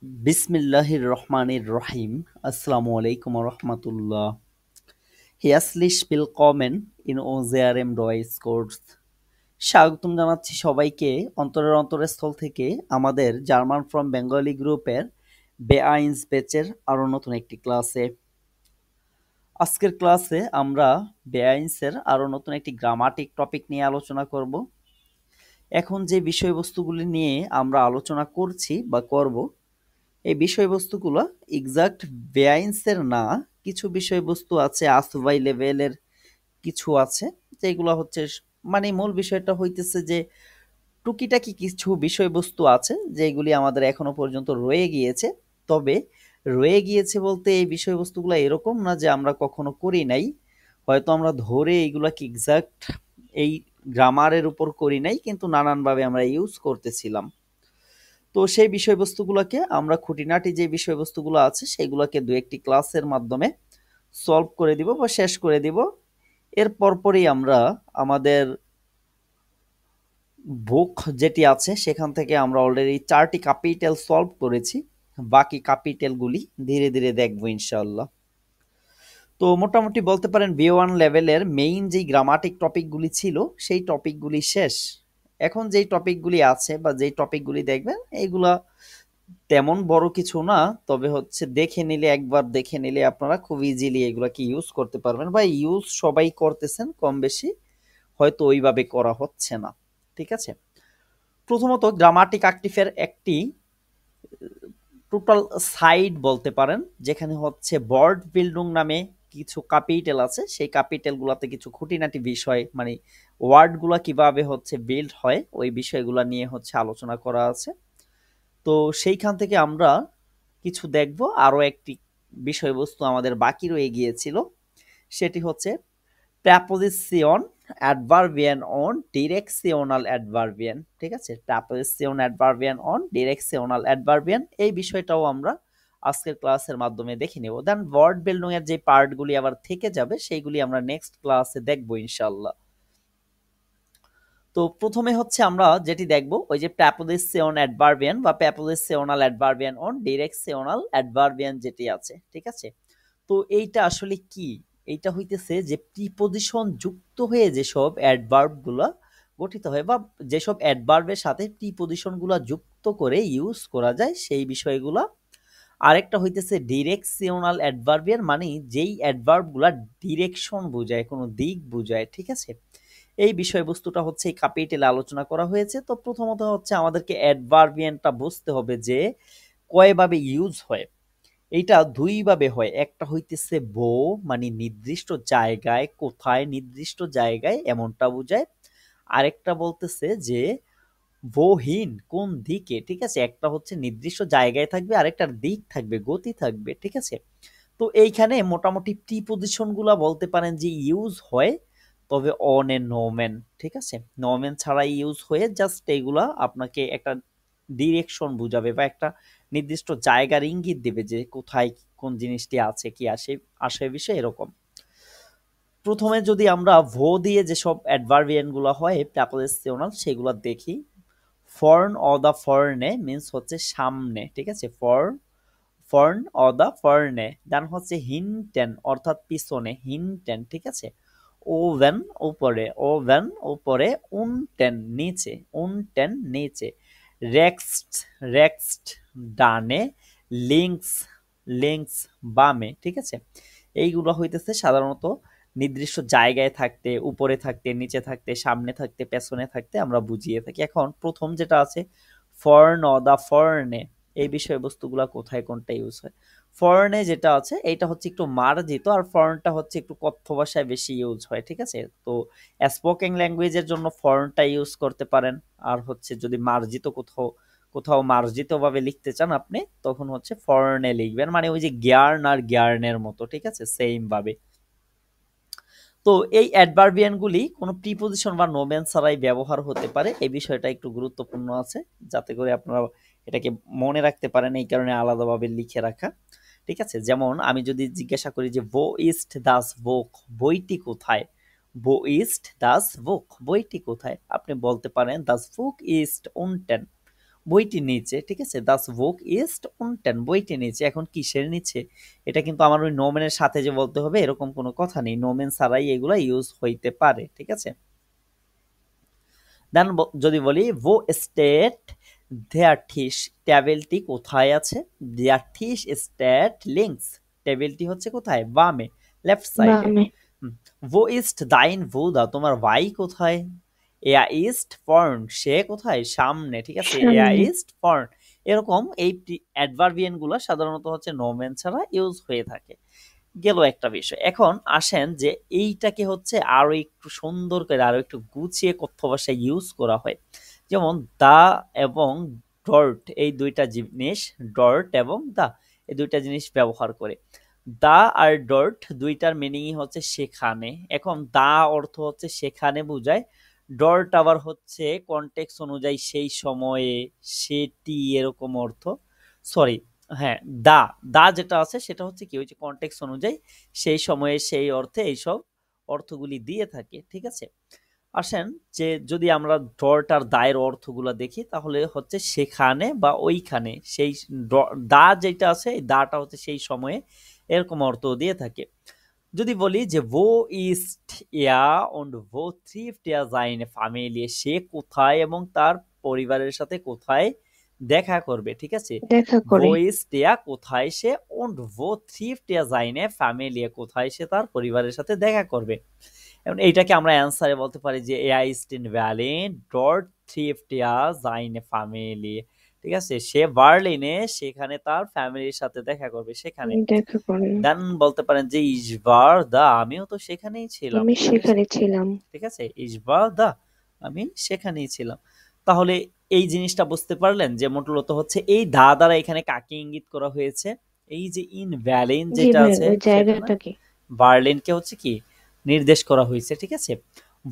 Bismillahir Rahmanir Rahim. Assalamu alaikum wa rahmatullah. Herzlich willkommen in unserem Deutschkurs. স্বাগতম জানাচ্ছি সবাইকে অন্তরের অন্তরস্থল থেকে আমাদের জার্মান ফ্রম বেঙ্গলি গ্রুপের বেআইনস ব্যাচের আরও নতুন একটি ক্লাসে। আজকের ক্লাসে আমরা বেআইনসের আরও নতুন একটি গ্রামাটিক টপিক নিয়ে আলোচনা করব। এখন যে বিষয়বস্তুগুলি নিয়ে আমরা আলোচনা করছি বা করব, এই বিষয়বস্তুগুলো এক্সাক্ট বেআইনসের না, কিছু বিষয়বস্তু আছে আসবাই লেভেলের, কিছু আছে যেগুলো হচ্ছে মানে মূল বিষয়টা হইতেছে যে টুকিটাকি কিছু বিষয়বস্তু আছে যেগুলি আমাদের এখনো পর্যন্ত রয়ে গিয়েছে। তবে রয়ে গিয়েছে বলতে এই বিষয়বস্তুগুলো এরকম না যে আমরা কখনো করি নাই, হয়তো আমরা ধরে এইগুলাকে এক্সাক্ট এই গ্রামারের উপর করি নাই, কিন্তু নানানভাবে আমরা ইউজ করতেছিলাম। তো সেই বিষয়বস্তুগুলোকে আমরা খুঁটিনাটি যে বিষয়বস্তুগুলো আছে সেগুলোকে দু একটি ক্লাসের মাধ্যমে সলভ করে দিব বা শেষ করে দিব। এর পরপরই আমরা আমাদের বুক যেটি আছে সেখান থেকে আমরা অলরেডি 4টি ক্যাপিটাল সলভ করেছি, বাকি ক্যাপিটালগুলি ধীরে ধীরে দেখবো ইনশাআল্লাহ। তো মোটামুটি বলতে পারেন B1 লেভেলের মেইন যেই গ্রামাটিক টপিকগুলি ছিল সেই টপিকগুলি শেষ। এখন যেই টপিকগুলি আছে বা যেই টপিকগুলি দেখবেন এইগুলা তেমন বড় কিছু না, তবে হচ্ছে দেখে নিলে, একবার দেখে নিলে আপনারা খুব ইজিলি এগুলাকে ইউজ করতে পারবেন বা ইউজ সবাই করতেছেন কম বেশি, হয়তো ওইভাবে করা হচ্ছে না। ঠিক আছে, প্রথমত গ্রামাটিক অ্যাক্টিভের একটি টোটাল সাইড বলতে পারেন, যেখানে হচ্ছে বর্ড বিল্ডিং নামে কিছু ক্যাপিটাল আছে, সেই ক্যাপিটালগুলোতে কিছু খুঁটিনাটি বিষয় মানে ওয়ার্ডগুলো কিভাবে হচ্ছে বিল্ড হয় ওই বিষয়গুলো নিয়ে হচ্ছে আলোচনা করা আছে। তো সেইখান থেকে আমরা কিছু দেখব। আরও একটি বিষয়বস্তু আমাদের বাকি রয়ে গিয়েছিল, সেটি হচ্ছে প্রেপোজিশন অ্যাডভার্বিয়ান অন ডিরেকশনাল অ্যাডভার্বিয়ান। ঠিক আছে, প্রেপোজিশন অ্যাডভার্বিয়ান অন ডিরেকশনাল অ্যাডভার্বিয়ান, এই বিষয়টাও আমরা আজকের ক্লাসের মাধ্যমে দেখে নেব। দেন ওয়ার্ড বিল্ডিং এর যে পার্টগুলি আবার থেকে যাবে সেইগুলি আমরা নেক্সট ক্লাসে দেখবো ইনশাআল্লাহ। তো প্রথমে হচ্ছে আমরা যেটি দেখব ওই যে প্রেপোজিশন অ্যাডভার্বিয়ান বা প্রেপোজিশনাল অ্যাডভার্বিয়ান অন ডিরেকশনাল অ্যাডভার্বিয়ান যেটি আছে। ঠিক আছে, তো এইটা আসলে কি? এইটা হইতেছে যে প্রিপোজিশন যুক্ত হয়ে যেসব অ্যাডভার্বগুলো গঠিত হয় বা যেসব অ্যাডভার্বের সাথে প্রিপোজিশনগুলো যুক্ত করে ইউজ করা যায় সেই বিষয়গুলো। আরেকটা হইতেছে ডিরেকশনাল অ্যাডভার্বিয়ান, মানে যেই অ্যাডভার্বগুলো ডিরেকশন বোঝায়, কোনো দিক বোঝায়। ঠিক আছে, এই বিষয়বস্তুটা হচ্ছে এই ক্যাপিটালে আলোচনা করা হয়েছে। তো প্রথমত হচ্ছে আমাদেরকে অ্যাডভার্বিয়ানটা বুঝতে হবে যে কয়ভাবে ইউজ হয়। এইটা দুইভাবে হয়, একটা হইতেছে বো মানে নির্দিষ্ট জায়গায়, কোথায়, নির্দিষ্ট জায়গায় এমনটা বোঝায়। আরেকটা বলতেছে যে বহিন কোন দিকে। ঠিক আছে, একটা হচ্ছে নির্দিষ্ট জায়গায় থাকবে, আরেকটার দিক থাকবে, গতি থাকবে। ঠিক আছে, তো এইখানে মোটামুটি প্রিপোজিশন গুলা বলতে পারেন যে ইউজ হয়, তবে অন এ নোমেন। ঠিক আছে, নোমেন ছাড়া ইউজ হয়ে জাস্ট এইগুলা আপনাকে একটা ডিরেকশন বুঝাবে বা একটা নির্দিষ্ট জায়গার ইঙ্গিত দেবে যে কোথায় কোন জিনিসটি আছে, কি আসে আসে বিষয় এরকম। প্রথমে যদি আমরা ভো দিয়ে যেসব অ্যাডভার্বিয়ান গুলো হয় প্রেপোজিশনাল সেগুলো দেখি। ফর্ন অ দা ফর্নে মিন্স হচ্ছে সামনে। ঠিক আছে, ফর্ন অ দা ফর্নে। দেন হচ্ছে হিনটেন অর্থাৎ পিছনে, হিনটেন। ঠিক আছে, ওভেন উপরে, ওভেন উপরে, উনটেন নিচে, উনটেন নিচে, রেক্সট রেক্সট ডানে, লিঙ্কস লিঙ্কস বামে। ঠিক আছে, এইগুলো হইতেছে সাধারণত নির্দিষ্ট জায়গায় থাকতে, উপরে থাকতে, নিচে থাকতে, সামনে থাকতে, পেছনে থাকতে আমরা বুঝিয়ে থাকি। এখন প্রথম যেটা আছে ফর্ন অ দা ফর্নে, এই বিষয়বস্তুগুলা কোথায় কোনটা ইউজ হয়। ফরেনে যেটা আছে এইটা হচ্ছে একটু মার্জিত, আর ফরেনটা হচ্ছে একটু কথ্য ভাষায় বেশি ইউজ হয়। ঠিক আছে, তো স্পোকেন ল্যাঙ্গুয়েজের জন্য ফরেনটা ইউজ করতে পারেন। আর হচ্ছে যদি মার্জিত কোথাও কোথাও মার্জিত ভাবে লিখতে চান আপনি, তখন হচ্ছে ফরেনে লিখবেন, মানে ওই যে জ্ঞান আর জ্ঞানের মতো। ঠিক আছে, সেম ভাবে। তো এই অ্যাডভার্বিয়ান গুলি কোনো প্রিপোজিশন বা নোমেন ছাড়াই ব্যবহার হতে পারে, এই বিষয়টা একটু গুরুত্বপূর্ণ আছে, যাতে করে আপনারা এটাকে মনে রাখতে পারেন, এই কারণে আলাদাভাবে লিখে রাখা। ঠিক আছে, যেমন আমি যদি জিজ্ঞাসা করি যে ভো ইস্ট দাস বুক, বইটি কোথায়, ভো ইস্ট দাস বুক, বইটি কোথায়, আপনি বলতে পারেন দাস বুক ইস্ট উনটেন, বইটি নিচে, ঠিক আছে? দাস বুক ইজ উনটেন, বইটি নিচে। এখন কিসের নিচে? এটা কিন্তু আমার ওই নোমেনের সাথে যে বলতে হবে এরকম কোনো কথা নেই, নোমেন ছাড়াই এগুলা ইউজ হইতে পারে, ঠিক আছে? দেন যদি বলি वो স্টেট দেয়ার ঠিস, টেবিলটি কোথায় আছে? দেয়ার ঠিস স্টেট লিঙ্কস, টেবিলটি হচ্ছে কোথায়? বামে, লেফট সাইডে। বামে। वो ist dein Bruder, তোমার ভাই কোথায়? er ist vorn, সে কোথায়? সামনে, ঠিক আছে? er সামনে। ist vorn। এরকম এই অ্যাডভার্বিয়ান গুলো সাধারণত হচ্ছে নোমেন ছাড়া ইউজ হয়ে থাকে। গেল একটা বিষয়। এখন আসেন যে এইটাকে হচ্ছে আরো একটু সুন্দর করে আরো একটু গুছিয়ে কথ্য ভাষায় ইউজ করা হয়। যেমন দা এবং ডট, এই দুইটা জিনিস, ডট এবং দা, এই দুইটা জিনিস ব্যবহার করে। দা আর ডট দুইটার মিনিংই হচ্ছে সেখানে। এখন দা অর্থ হচ্ছে সেখানে বোঝায়, ডট আবার হচ্ছে কনটেক্সট অনুযায়ী সেই সময়ে, সেটি, এরকম অর্থ। সরি, হ্যাঁ, দা, দা যেটা আছে সেটা হচ্ছে কি, ওই যে কনটেক্সট অনুযায়ী সেই সময়ে সেই অর্থে এইসব অর্থগুলি দিয়ে থাকে, ঠিক আছে? আসেন যে যদি আমরা ডট আর দায়ের অর্থগুলো দেখি তাহলে হচ্ছে সেখানে বা ওইখানে, সেই দা যেটা আছে এই দাটা হচ্ছে সেই সময়ে, এরকম অর্থ দিয়ে থাকে। যদি বলি যে wo ist er und wo trifft er seine Familie, সে কোথায় এবং তার পরিবারের সাথে কোথায় দেখা করবে, ঠিক আছে? দেখা wo করে। ist er, কোথায় সে, und wo trifft er seine Familie, কোথায় সে তার পরিবারের সাথে দেখা করবে। এখন এইটাকে আমরা অ্যান্সারে বলতে পারি যে er ist in Berlin, dort trifft er seine Familie, ঠিক আছে? সে বার্লিনে, সেখানে তার ফ্যামিলির সাথে দেখা করবে, সেখানে। দেখা করে। দেন বলতে পারেন যে ইসবার দা, আমিও তো সেখানেই ছিলাম, আমি ঠিক আছে? সেখানে ছিলাম। ঠিক আছে, ইসবার দা, আমি সেখানেই ছিলাম। তাহলে এই জিনিসটা বুঝতে পারলেন যে মূলত হচ্ছে এই দা দ্বারা এখানে কাকে ইঙ্গিত করা হয়েছে? এই যে ইন ভ্যালিন জি যেটা ভাই, আছে ওই সেখানে জায়গাটাকে। বার্লিনকে হচ্ছে কি নির্দেশ করা হয়েছে, ঠিক আছে?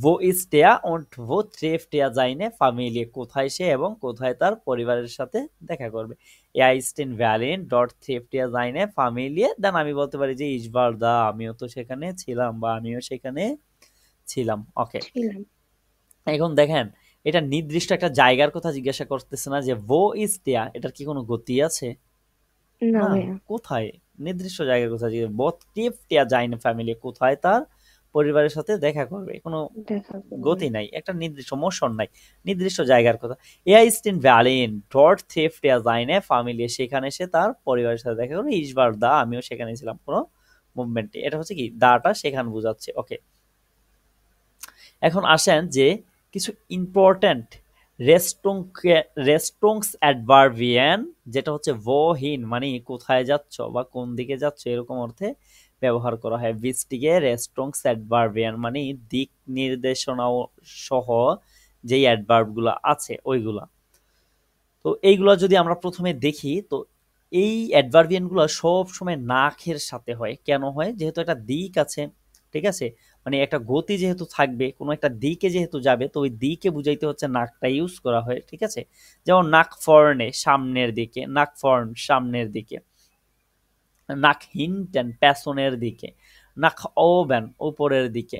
wo ist er und wo trifft er seine Familie, কোথায় সে এবং কোথায় তার পরিবারের সাথে দেখা করবে। er ist in Berlin, dort trifft er seine Familie, দেন আমি বলতে পারি যে ich war da, আমিও তো সেখানে ছিলাম বা আমিও সেখানে ছিলাম। ওকে, ছিলাম। এখন দেখেন এটা নির্দিষ্ট একটা জায়গার কথা জিজ্ঞাসা করতেছে না যে wo ist er, এটার কি কোনো গতি আছে? না না। ভাইয়া। কোথায়? নির্দিষ্ট জায়গার কথা জিজ্ঞেস, বোথ ট্রিপড এ যায়নি ফ্যামিলি, কোথায় তার পরিবারের সাথে দেখা করবে, কোনো দেখা করবে। গতি নাই, একটা নির্দিষ্ট মোশন নাই, নির্দিষ্ট জায়গার কথা। এয়া ইস্টিন ভ্যালিন ডট থ্রিফট এ যায়নে ফ্যামিলি, সেখানে সে তার পরিবারের সাথে দেখা করবে। ইসবার দা, আমিও সেখানে ছিলাম, কোনো মুভমেন্টে, এটা হচ্ছে কি দাটা সেখানে বোঝাচ্ছে। ওকে, এখন আসেন যে কিছু ইম্পর্ট্যান্ট রেস্টুংস অ্যাডভার্বিয়ান, যেটা হচ্ছে wohin মানে কোথায় যাচ্ছ বা কোন দিকে যাচ্ছ এরকম অর্থে ব্যবহার করা হয়। বৃষ্টিকে রেস্টুংস অ্যাডভার্বিয়ান মানে দিক নির্দেশনা সহ যেই অ্যাডভার্ব গুলো আছে ওইগুলা। তো এইগুলা যদি আমরা প্রথমে দেখি তো এই অ্যাডভার্বিয়ান গুলো সব সময় নাকের সাথে হয়। কেন হয়? যেহেতু একটা দিক আছে, ঠিক আছে? মানে একটা গতি যেহেতু থাকবে, কোনো একটা দিকে যেহেতু যাবে, তো ওই দিকে বুঝাইতে হচ্ছে নাকটা ইউজ করা হয়, ঠিক আছে? যেমন নাক ফর্নে, সামনের দিকে, নাক ফর্ন সামনের দিকে, নাক হিনটেন পেছনের দিকে, নাক ওবেন উপরের দিকে,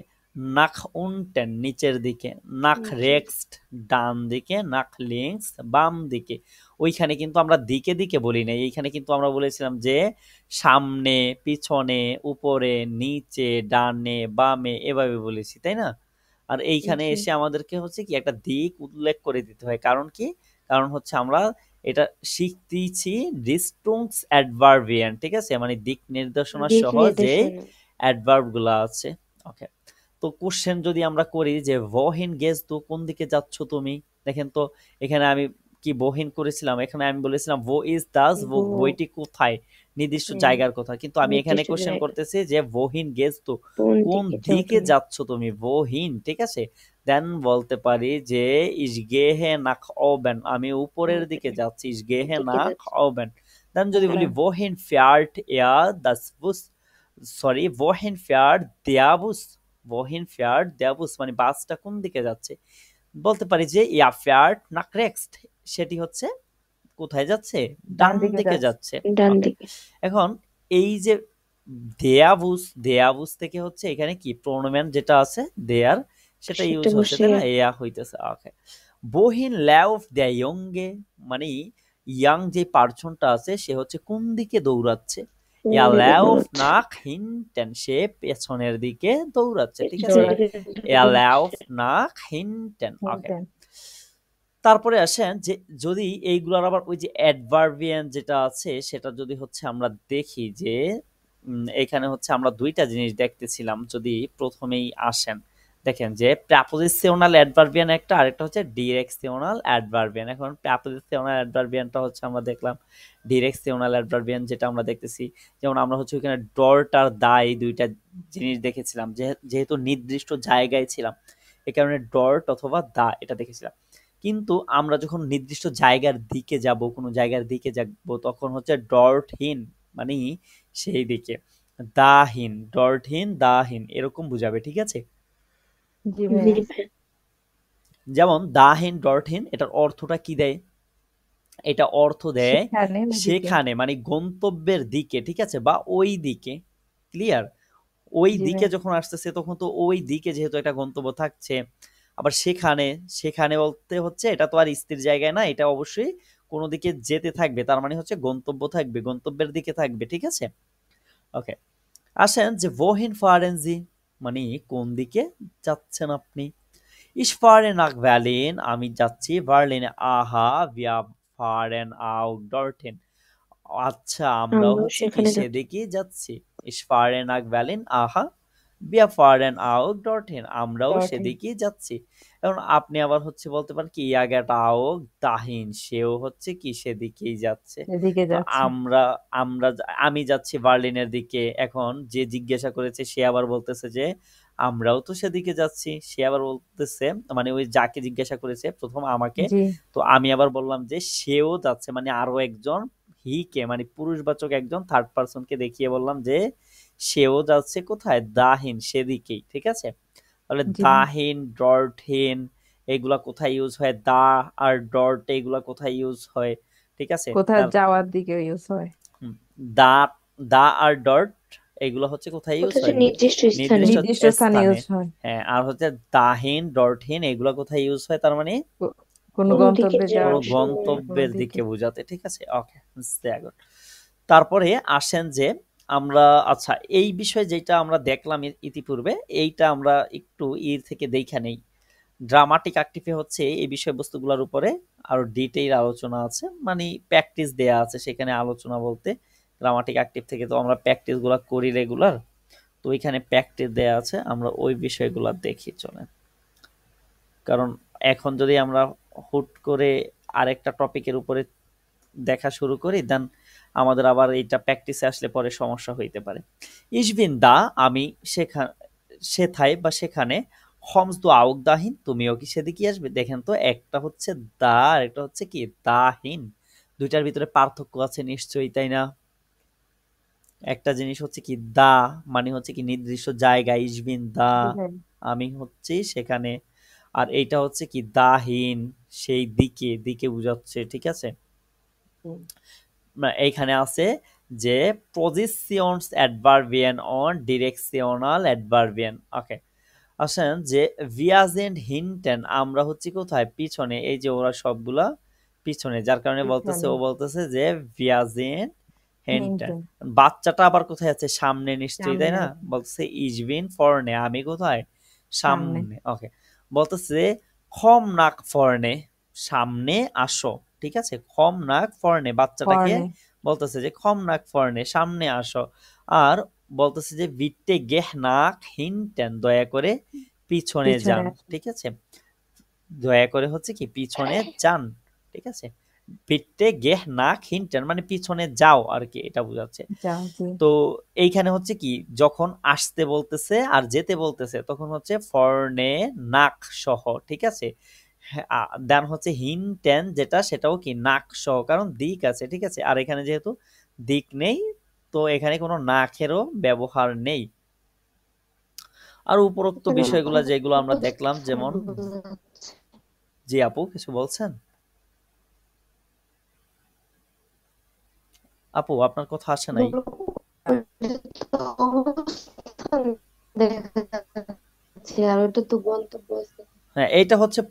নাক উনটেন নিচের দিকে, নাক নিচের দিকে। রেক্সড ডান দিকে, নাক লিঙ্কস বাম দিকে। ওইখানে কিন্তু আমরা দিকে দিকে বলি নাই, এইখানে কিন্তু আমরা বলেছিলাম যে সামনে, পিছনে, উপরে, নিচে, ডানে, বামে, এভাবে বলেছি, তাই না? আর এইখানে জি। এসে আমাদেরকে হচ্ছে কি একটা দিক উল্লেখ করে দিতে হয়। কারণ কি? কারণ হচ্ছে আমরা এটা শিখতেইছি রিস্টুংস অ্যাডভার্বিয়ান, ঠিক আছে? মানে দিক নির্দেশনা দিক সহ যে নির্দেশনা। অ্যাডভার্ব গুলা আছে। ওকে, তো কোশ্চেন যদি আমরা করি যে wohin gehst du, কোন দিকে যাচ্ছ তুমি? দেখেন তো এখানে আমি কি wohin করেছিলাম, এখানে আমি বলেছিলাম wo ist das, গো। বইটি কোথায়, নির্দিষ্ট হুম, জায়গার কথা। কিন্তু আমি এখানে নির্দিষ্ট কোশ্চেন জায়গা। করতেছি যে wohin gehst du, কোন কোন দিকে যাও দিকে তুমি? যাচ্ছ তুমি, wohin, ঠিক আছে? দেন বলতে পারি যে ich gehe nach oben, আমি উপরের দিকে যাচ্ছি, ich gehe দিকে nach যাচ্ছি। oben। দেন যদি বলি হ্যাঁ। wohin fährt er das Bus, sorry wohin fährt der Bus, wohin fährt der Bus মানে বাসটা কোন দিকে যাচ্ছে, বলতে পারি যে er fährt nach rechts, সেটি হচ্ছে কোথায় যাচ্ছে, ডান ডান দিকে দিকে যাচ্ছে। যাচ্ছে। ডান ওকে, দিকে। এখন এই যে দেয়াবুস, দেয়াবুস থেকে হচ্ছে এখানে কি প্রোনোমেন যেটা আছে দেয়ার, সেটা সেটা ইউজ হচ্ছে, বসে। তাই না? এয়া হইতেছে। ওকে, Wohin läuft der Junge? মানে ইয়াং যে পার্সনটা আছে সে হচ্ছে কোন দিকে দৌড়াচ্ছে? কোন Er দিকে läuft দৌড়াচ্ছে? nach hinten, সে পেছনের দিকে দৌড়াচ্ছে, ঠিক আছে? দৌড়াচ্ছে। Er läuft nach hinten. ওকে, hinten। তারপরে আসেন যে যদি এইগুলার আবার ওই যে অ্যাডভার্বিয়ান যেটা আছে সেটা যদি হচ্ছে আমরা দেখি যে এখানে হচ্ছে আমরা দুইটা জিনিস দেখতেছিলাম, যদি প্রথমেই আসেন দেখেন যে প্রাপোজিশনাল অ্যাডভার্বিয়ান একটা, আরেকটা হচ্ছে ডিরেকশনাল অ্যাডভার্বিয়ান। এখন প্রাপোজিশনাল অ্যাডভার্বিয়ানটা হচ্ছে আমরা দেখলাম, ডিরেকশনাল অ্যাডভার্বিয়ান যেটা আমরা দেখতেছি, যেমন আমরা হচ্ছে ওখানে ডট আর দা এই দুইটা জিনিস দেখেছিলাম, যেহেতু নির্দিষ্ট জায়গায় ছিলাম এই কারণে ডট অথবা দা এটা দেখেছিলাম। কিন্তু আমরা যখন নির্দিষ্ট জায়গার দিকে যাব, কোনো জায়গার দিকে যাব, তখন হচ্ছে ডরটহীন মানে সেই দিকে, দাহীন ডরটহীন দাহীন এরকম বুঝাবে, ঠিক আছে? জি ভাইয়া। যেমন দাহীন ডরটহীন এটার অর্থটা কি দেয়? এটা অর্থ দেয় সেখানে ওইদিকে। সেখানে মানে গন্তব্যের দিকে, ঠিক আছে, বা ওই দিকে। ক্লিয়ার? ওই জি দিকে ভাইয়া। যখন আসতেছে তখন তো ওই দিকে যেহেতু একটা গন্তব্য থাকছে। আবার সেখানে, সেখানে বলতে হচ্ছে এটা তো আর স্থির জায়গায় না, এটা অবশ্যই কোনো দিকে যেতে থাকবে, তার মানে হচ্ছে গন্তব্য থাকবে, গন্তব্যের দিকে থাকবে, ঠিক আছে? ওকে, আসেন যে wohin fahren Sie, মানে কোন দিকে যাচ্ছেন আপনি? Ich fahre nach Berlin, আমি যাচ্ছি বার্লিনে। আহা, wir fahren auch dorthin, আচ্ছা আমরাও আমরাও হচ্ছে কি সেখানে যাচ্ছি। সেদিকেই যাচ্ছি। Ich fahre nach Berlin, আহা, wir fahren auch dorthin, আমরাও dorthin। সেদিকেই যাচ্ছি। এখন আপনি আবার হচ্ছে বলতে পারেন কি er geht auch dahin, সেও হচ্ছে কি সেদিকেই যাচ্ছে। এদিকে তো যাচ্ছে। আমরা আমরা আমি যাচ্ছি বার্লিনের দিকে। এখন যে জিজ্ঞাসা করেছে সে আবার বলতেছে যে আমরাও তো সেদিকে যাচ্ছি। সে আবার বলতেছে মানে ওই যাকে জিজ্ঞাসা করেছে প্রথম আমাকে, জি। তো আমি আবার বললাম যে সেও যাচ্ছে, মানে আরো একজন হি কে মানে পুরুষবাচক একজন থার্ড পারসন কে দেখিয়ে বললাম যে সেও যাচ্ছে কোথায়? দাহিন সেদিকেই, ঠিক আছে? তাহলে জি ভাইয়া। দাহিন ডটহীন এগুলা কোথায় ইউজ হয়? দা আর ডট এগুলা কোথায় ইউজ হয়? ঠিক আছে, কোথায় তার যাওয়ার দিকে ইউজ হয়? দা দা আর ডট এগুলো হচ্ছে কোথায় ইউজ কোথায় হয়? নির্দিষ্ট স্থানে। নির্দিষ্ট নির্দিষ্ট স্থানে স্থানে। ইউজ হয়। হ্যাঁ, আর হচ্ছে দাহিন ডটহীন এগুলো কোথায় ইউজ হয়? তার মানে কোনো কোনো গন্তব্যে কোনো যাওয়ার সময় কোনো গন্তব্যের দিকে। দিকে বোঝাতে, ঠিক আছে? ওকে, তারপরে আসেন যে আমরা আচ্ছা এই বিষয়ে যেটা আমরা দেখলাম ইতিপূর্বে, এইটা আমরা একটু থেকে দেখা নেই। ড্রামাটিক অ্যাক্টিভে হচ্ছে এই বিষয়বস্তুগুলোর উপরে আরো ডিটেইল আলোচনা আছে, মানে প্র্যাকটিস দেয়া আছে সেখানে। আলোচনা বলতে ড্রামাটিক অ্যাক্টিভ থেকে তো আমরা প্র্যাকটিস গুলা করি রেগুলার, তো ওইখানে প্র্যাকটিস দেয়া আছে, আমরা ওই বিষয়গুলো দেখি চলেন। কারণ এখন যদি আমরা হুট করে আরেকটা টপিকের উপরে দেখা শুরু করি দেন আমাদের আবার এইটা প্র্যাকটিসে আসলে পরে সমস্যা হইতে পারে। ইসবিন দা, আমি সেখানে, সেথায় বা সেখানে। হমস দু আউক দাহিন, তুমিও কি সেদিকে আসবে? দেখেন তো একটা হচ্ছে দা আর একটা হচ্ছে কি দাহিন, দুইটার ভিতরে পার্থক্য আছে নিশ্চয়ই, তাই না? একটা জিনিস হচ্ছে কি দা মানে হচ্ছে কি নির্দিষ্ট জায়গা, ইসবিন দা জি ভাই। আমি হচ্ছি সেখানে, আর এইটা হচ্ছে কি দাহিন সেই দিকে, দিকে বুঝাচ্ছে, ঠিক আছে? হুম। এইখানে আছে যে পজিশনস অ্যাডভার্বিয়ান অন ডিরেকশনাল অ্যাডভার্বিয়ান। ওকে, আসেন যে ভিয়াজেন্ট হিনটেন, আমরা হচ্ছে কোথায়? পিছনে, এই যে ওরা সবগুলা পিছনে, যার কারণে বলতেছে, পিছনে। ও বলতেছে যে ভিয়াজেন্ট হেনটেন। হিন্টেন। বাচ্চাটা আবার কোথায় আছে? সামনে নিশ্চয়ই, তাই সামনে না? আছে। বলতেছে ইজবিন ফর্নে, আমি কোথায়? সামনে। সামনে। ওকে, বলতেছে খম নাক ফর্নে, সামনে আসো, ঠিক আছে? খম নাক ফর্নে, বাচ্চাটাকে ফর্নে। বলতেছে যে খম নাক ফর্নে, সামনে আসো। আর বলতেছে যে বিটে গেহ নাক হিনটেন, দয়া করে পিছনে পিছনে যান, আছে। ঠিক আছে? দয়া করে হচ্ছে কি পিছনে যান, ঠিক আছে? বিটে গেহ নাক হিনটেন মানে পিছনে যাও আর কি, এটা বোঝাচ্ছে। যাও। জি। তো এইখানে হচ্ছে কি যখন আসতে বলতেছে আর যেতে বলতেছে তখন হচ্ছে ফর্নে নাক সহ, ঠিক আছে? দেন হচ্ছে হিনটেন যেটা সেটাও কি নাক সহ, কারণ দিক আছে, ঠিক আছে? আর এখানে যেহেতু দিক নেই তো এখানে কোনো নাকেরও ব্যবহার নেই। আর উপরোক্ত বিষয়গুলো যেগুলো আমরা দেখলাম, যেমন জি আপু কিছু বলছেন? আপু আপনার কথা আসে নাই। অবস্থান দেখা যাচ্ছে আর ওটা তো গন্তব্য আছে। হ্যাঁ, এইটা হচ্ছে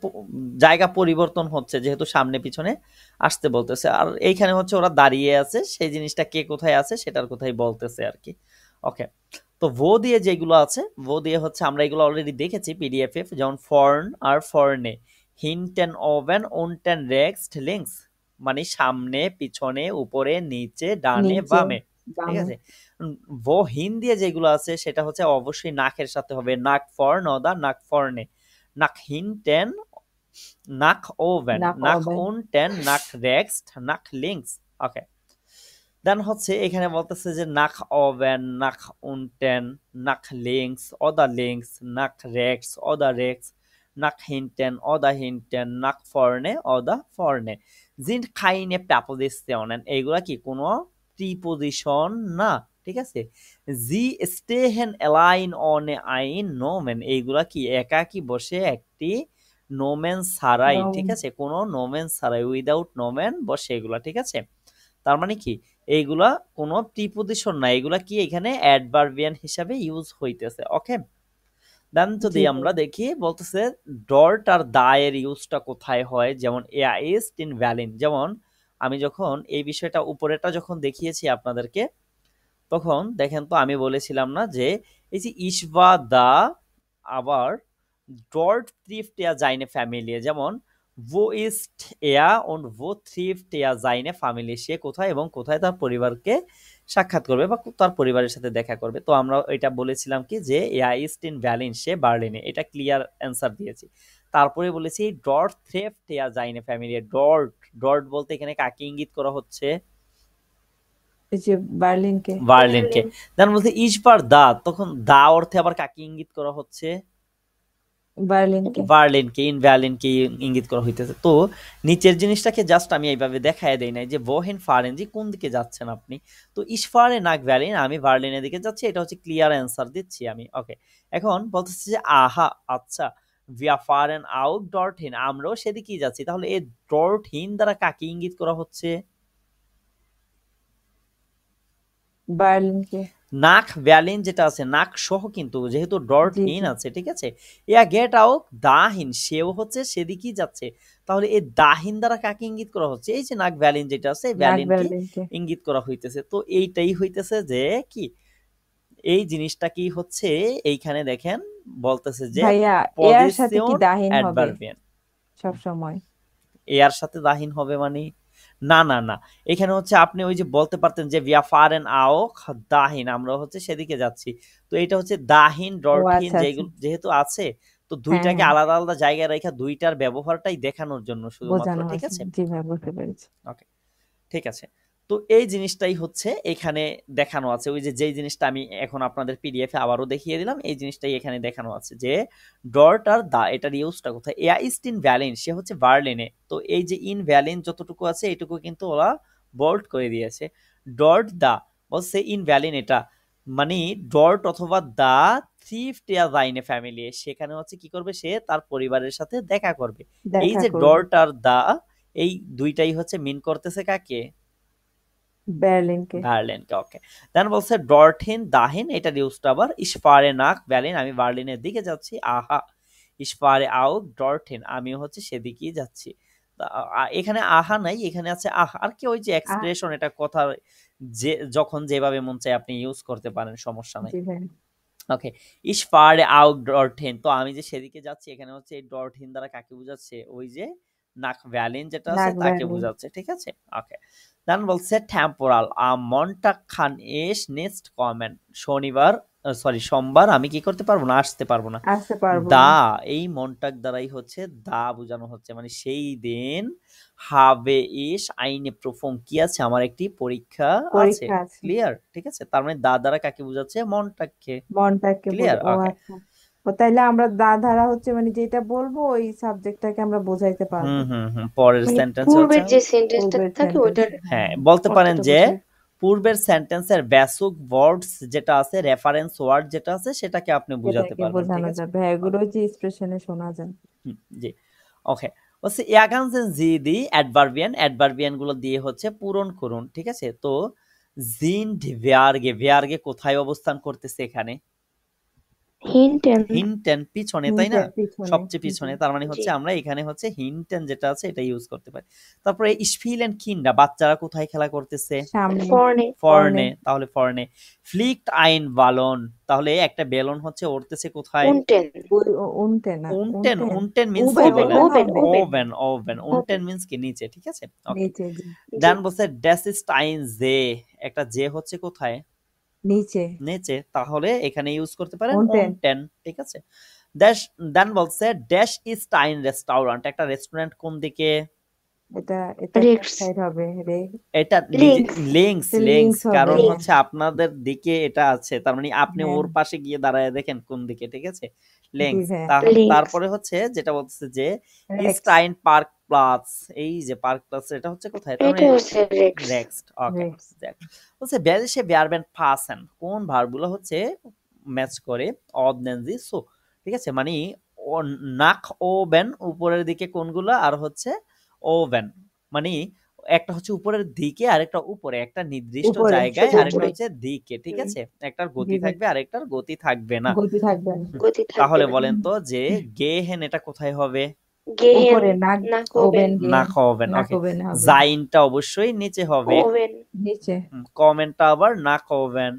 জায়গা পরিবর্তন হচ্ছে যেহেতু সামনে পিছনে আসতে বলতেছে, আর এইখানে হচ্ছে ওরা দাঁড়িয়ে আছে, সেই জিনিসটা কে কোথায় আছে সেটার কোথায় বলতেছে আর কি। ওকে, তো ভো দিয়ে যেগুলো আছে, ভো দিয়ে হচ্ছে আমরা এগুলো অলরেডি দেখেছি পিডিএফ এ, যেমন ফর্ন আর ফর্নে, হিনটেন ওভেন ওনটেন রেক্সট লিঙ্কস, মানে সামনে পিছনে উপরে নিচে ডানে নিচে বামে, ঠিক বামে আছে। ভো হিন দিয়ে যেগুলো আছে সেটা হচ্ছে অবশ্যই নাকের সাথে হবে, নাক ফর্ন অদা নাক ফর্নে, নাক হিনটেন নাক ওভেন, নাক নাক ওভেন উনটেন নাক রেক্সট নাক লিঙ্কস। ওকে, দেন হচ্ছে এখানে বলতেছে যে নাক ওভেন, নাক উনটেন, নাক লিঙ্কস অদা লিঙ্কস, নাক রেক্স অদা রেক্স, নাক হিনটেন অদা হিনটেন, নাক ফর্নে অদা ফর্নে, জিন খাইনে প্যাপোজিশন, এইগুলা কি কোনো প্রিপোজিশন না, ঠিক আছে। জি স্টেহেন এলাইন অনে আইন নোমেন, এইগুলা কি একাকি বসে একটি নোমেন ছাড়াই, ঠিক আছে, কোনো নোমেন ছাড়াই, উইদাউট নোমেন বসে এগুলা, ঠিক আছে। তার মানে কি এইগুলা কোনো প্রিপোজিশন না, এগুলা কি এখানে অ্যাডভার্বিয়ান হিসাবে ইউজ হইতেছে। ওকে, দেন যদি জি আমরা দেখি বলতেছে ডট আর দা এর ইউজটা কোথায় হয়, যেমন এয়াইস্ট ইন ভ্যালিন, যেমন আমি যখন এই বিষয়টা উপরেটা যখন দেখিয়েছি আপনাদেরকে, তখন দেখেন তো আমি বলেছিলাম না যে এই যে ইসবা দা, আবার ডট ট্রিফট এয়া যাইনে ফ্যামিলি, যেমন wo ist er und wo trifft er seine Familie, সে কোথায় এবং কোথায় তার পরিবারকে সাক্ষাৎ করবে বা তার পরিবারের সাথে দেখা করবে। তো আমরা এটা বলেছিলাম কি যে er ist in Berlin, সে বার্লিনে, এটা ক্লিয়ার অ্যান্সার দিয়েছি। তারপরে বলেছি ডট থ্রেফট এয়া যাইনে ফ্যামিলি, ডট, ডট বলতে এখানে কাকে ইঙ্গিত করা হচ্ছে, এই যে বার্লিনকে বার্লিনকে। দেন বলতে ইসবার দা, তখন দা অর্থে আবার কাকে ইঙ্গিত করা হচ্ছে, বার্লিনকে বার্লিনকে, ইন বার্লিনকে ইঙ্গিত করা হইতেছে। তো নিচের জিনিসটাকে জাস্ট আমি এইভাবে দেখায় দেই নাই যে wohin fahren Sie, কোন দিকে যাচ্ছেন আপনি, তো ich fahre nach Berlin, আমি বার্লিনের দিকে যাচ্ছি, এটা হচ্ছে ক্লিয়ার অ্যান্সার দিচ্ছি আমি। ওকে, এখন বলতেছে যে আহা আচ্ছা, wir fahren auch dorthin, আমরাও সেদিকেই যাচ্ছি, তাহলে এই dorthin দ্বারা কাকে ইঙ্গিত করা হচ্ছে, বার্লিনকে নাক ভ্যালিন যেটা আছে নাক সহ, কিন্তু যেহেতু ডট জি হিন জি আছে, ঠিক আছে, ইয়া গেট আউট দাহিন, সেও হচ্ছে সেদিকেই যাচ্ছে, তাহলে এই দাহিন দ্বারা কাকে ইঙ্গিত করা হচ্ছে, এই যে নাক ভ্যালিন যেটা আছে নাক ভ্যালিনকে বার্লিনকে ইঙ্গিত করা হইতেছে। তো এইটাই হইতেছে যে কি, এই জিনিসটা কি হচ্ছে এইখানে দেখেন বলতেছে যে ভাইয়া এর সাথে কি পজিশন দাহিন হবে অ্যাডভার্বিয়ান, সব সময়? এর সাথে দাহিন হবে মানে, না না না, এখানে হচ্ছে আপনি ওই যে বলতে পারতেন যে ভিয়া ফারেন আও দাহিন, আমরা হচ্ছে সেদিকে যাচ্ছি, তো এটা হচ্ছে দাহিন ও ডটহিন আচ্ছা আচ্ছা, যেগুলো যেহেতু আছে, তো হ্যাঁ দুইটাকে হ্যাঁ, আলাদা আলাদা জায়গায় রেখে দুইটার ব্যবহারটাই দেখানোর জন্য শুধুমাত্র, বোঝানো ঠিক হয়েছে, আছে। জি ভাই বুঝতে পেরেছি। ওকে, ঠিক আছে। তো এই জিনিসটাই হচ্ছে এখানে দেখানো আছে, ওই যে যেই জিনিসটা আমি এখন আপনাদের পিডিএফ এ আবারও দেখিয়ে দিলাম, এই জিনিসটাই এখানে দেখানো আছে যে ডট আর দা, এটার ইউজটা কোথায়, এয়া ইস্ট ইন ভ্যালিন, সে হচ্ছে বার্লিনে, তো এই যে ইন ভ্যালিন যতটুকু আছে এইটুকু কিন্তু ওরা বোল্ড করে দিয়েছে। ডট দা বলছে ইন ভ্যালিন, এটা মানে ডট অথবা দা থ্রিফট এয়া যাইনে ফ্যামিলি, সেখানে হচ্ছে কি করবে, সে তার পরিবারের সাথে দেখা করবে। এই দেখা যে করবে ডট আর দা, এই দুইটাই হচ্ছে মিন করতেছে কাকে, বার্লিনকে। বার্লিনকে। ওকে, দেন বলছে ডরথিন দাহিন, এটা ইউজটা আবার ইসফারে নাক বার্লিন, আমি বার্লিনের দিকে যাচ্ছি, আহা ইসফারে আউট ডরথিন, আমি হচ্ছে সেদিকেই যাচ্ছি। এখানে আহা নাই, এখানে আছে আহা, আর কি ওই যে আহ এক্সপ্রেশন, এটা কথা যে যখন যেভাবে মন চায় আপনি ইউজ করতে পারেন, সমস্যা নাই। জি ভাই, ওকে, ইসফারে আউট ডরথিন, তো আমি যে সেদিকে যাচ্ছি, এখানে হচ্ছে এই ডরথিন দ্বারা কাকে বোঝাচ্ছে, ওই যে নাক ভ্যালিন যেটা আছে নাক তাকে বার্লিন বোঝাচ্ছে, ঠিক আছে। ওকে, দেন বলছে টেম্পোরাল মনটা খান এস নেক্সট কমেন্ট, শনিবার সরি সোমবার আমি কি করতে পারবো না, আসতে পারবো না। আসতে পারবো না। দা, এই মনটাক দ্বারাই হচ্ছে দা বোঝানো হচ্ছে, মানে সেই দিন হবে ইস আইনে প্রফম, কি আছে, আমার একটি পরীক্ষা আছে, পরীক্ষা আছে, ক্লিয়ার, ঠিক আছে। তার মানে দা দ্বারা কাকে বোঝাচ্ছে, মনটাকে, মনটাকে ক্লিয়ার। ও ওকে, আচ্ছা, ও তাইলে আমরা ধারা হচ্ছে মানে যেটা বলবো ওই সাবজেক্টটাকে আমরা বোঝাইতে পারবো, হুম হুম হুম, পরের মানে সেন্টেন্সে হচ্ছে পূর্বের যে সেন্টেন্সটা পূর্বের থাকে সেন্টেন্স। ওইটার হ্যাঁ বলতে পারেন অর্থটা যে বোঝায়। পূর্বের সেন্টেন্সের বেসিক ওয়ার্ডস যেটা আছে, রেফারেন্স ওয়ার্ড যেটা আছে সেটাকে আপনি বোঝাতে সেটাকে পারবেন, ঠিক বোঝানো আছে। যাবে, এগুলো যে এক্সপ্রেশনে শোনা যায়। জি, ওকে, হচ্ছে ইয়াগানসেন জি দি অ্যাডভার্বিয়ান, অ্যাডভার্বিয়ান গুলো দিয়ে হচ্ছে পূরণ করুন, ঠিক আছে। তো জিন্ড ভেয়ার্গে, ভেয়ার্গে কোথায় অবস্থান করতেছে এখানে, হিন্টেন। হিন্টেন পিছনে, তাই না? হিন্টেন পিছনে। সবচেয়ে পিছনে, তার মানে জি হচ্ছে আমরা এখানে হচ্ছে হিন্টেন যেটা আছে এটা ইউজ করতে পারি। তারপরে স্পিলেন কিন্ডা, বাচ্চারা কোথায় খেলা করতেছে? সামনে। ফর্নে। ফর্নে, তাহলে ফর্নে। ফ্লিক্ট আইন বালন, তাহলে একটা বেলুন হচ্ছে উড়তেছে কোথায়? উনটেন। উনতে না, উনটেন, উনটেন। উনটেন মিন্স কি ওভেন, বলেন? ওভেন ওভেন, ওভেন, ওভেন। উনটেন ওভেন। মিন্স কি নিচে, ঠিক আছে? ওকে। নিচে, জি। দেন জি বলছে ড্যাশ ইজ টাইন জে, একটা জে হচ্ছে কোথায়? নিচে। নিচে, তাহলে এখানে ইউজ করতে পারেন উনটেন। উনটেন, ঠিক আছে? ড্যাশ, দেন বলছে ড্যাশ ইজ টাইন রেস্টুরেন্ট, একটা রেস্টুরেন্ট কোন দিকে? এটা এটা কোন রেক্স। সাইড হবে রে? এটা লিংস। লিংস, এটা লিংস, লিংস হবে, কারণ হ্যাঁ। লিংস। হচ্ছে আপনাদের দিকে এটা আছে, তার মানে আপনি হ্যাঁ, ওর পাশে গিয়ে দাঁড়ায় দেখেন কোন দিকে, ঠিক আছে? জি লিংস। ভাইয়া। লিংস। তারপরে হচ্ছে যেটা বলছে যে রেক্স, স্টাইন পার্ক প্লাস, এই যে পার্ক প্লাস এটা হচ্ছে কোথায়? তার এটা মানে হচ্ছে রেক্স। নেক্সট, ওকে। রেক্স। বলছে বেলসে বেয়ারবেন পাসেন, কোন ভার্বগুলো হচ্ছে ম্যাচ করে? অবনেনজি সো, ঠিক আছে? মানে নাক ও বেন উপরের দিকে কোনগুলো, আর হচ্ছে ওভেন, মানে একটা হচ্ছে উপরের দিকে আরেকটা উপরে, একটা নির্দিষ্ট উপরে, জায়গায়, শুধু আরেকটা উপরে। হচ্ছে দিকে, ঠিক হুম। আছে? একটার জি গতি ভাই। থাকবে আরেকটার গতি থাকবে না। গতি থাকবে না। হুম, গতি থাকবে তাহলে না। বলেন তো যে গেহেন এটা কোথায় হবে? গেহেন। উপরে, নাক নাক ওভেন, ওভেন। গেন, নাক ওভেন, নাক ওকে। ওভেন হবে জাইনটা অবশ্যই নিচে হবে। ওভেন। নিচে। কমেন্টটা আবার নাক ওভেন,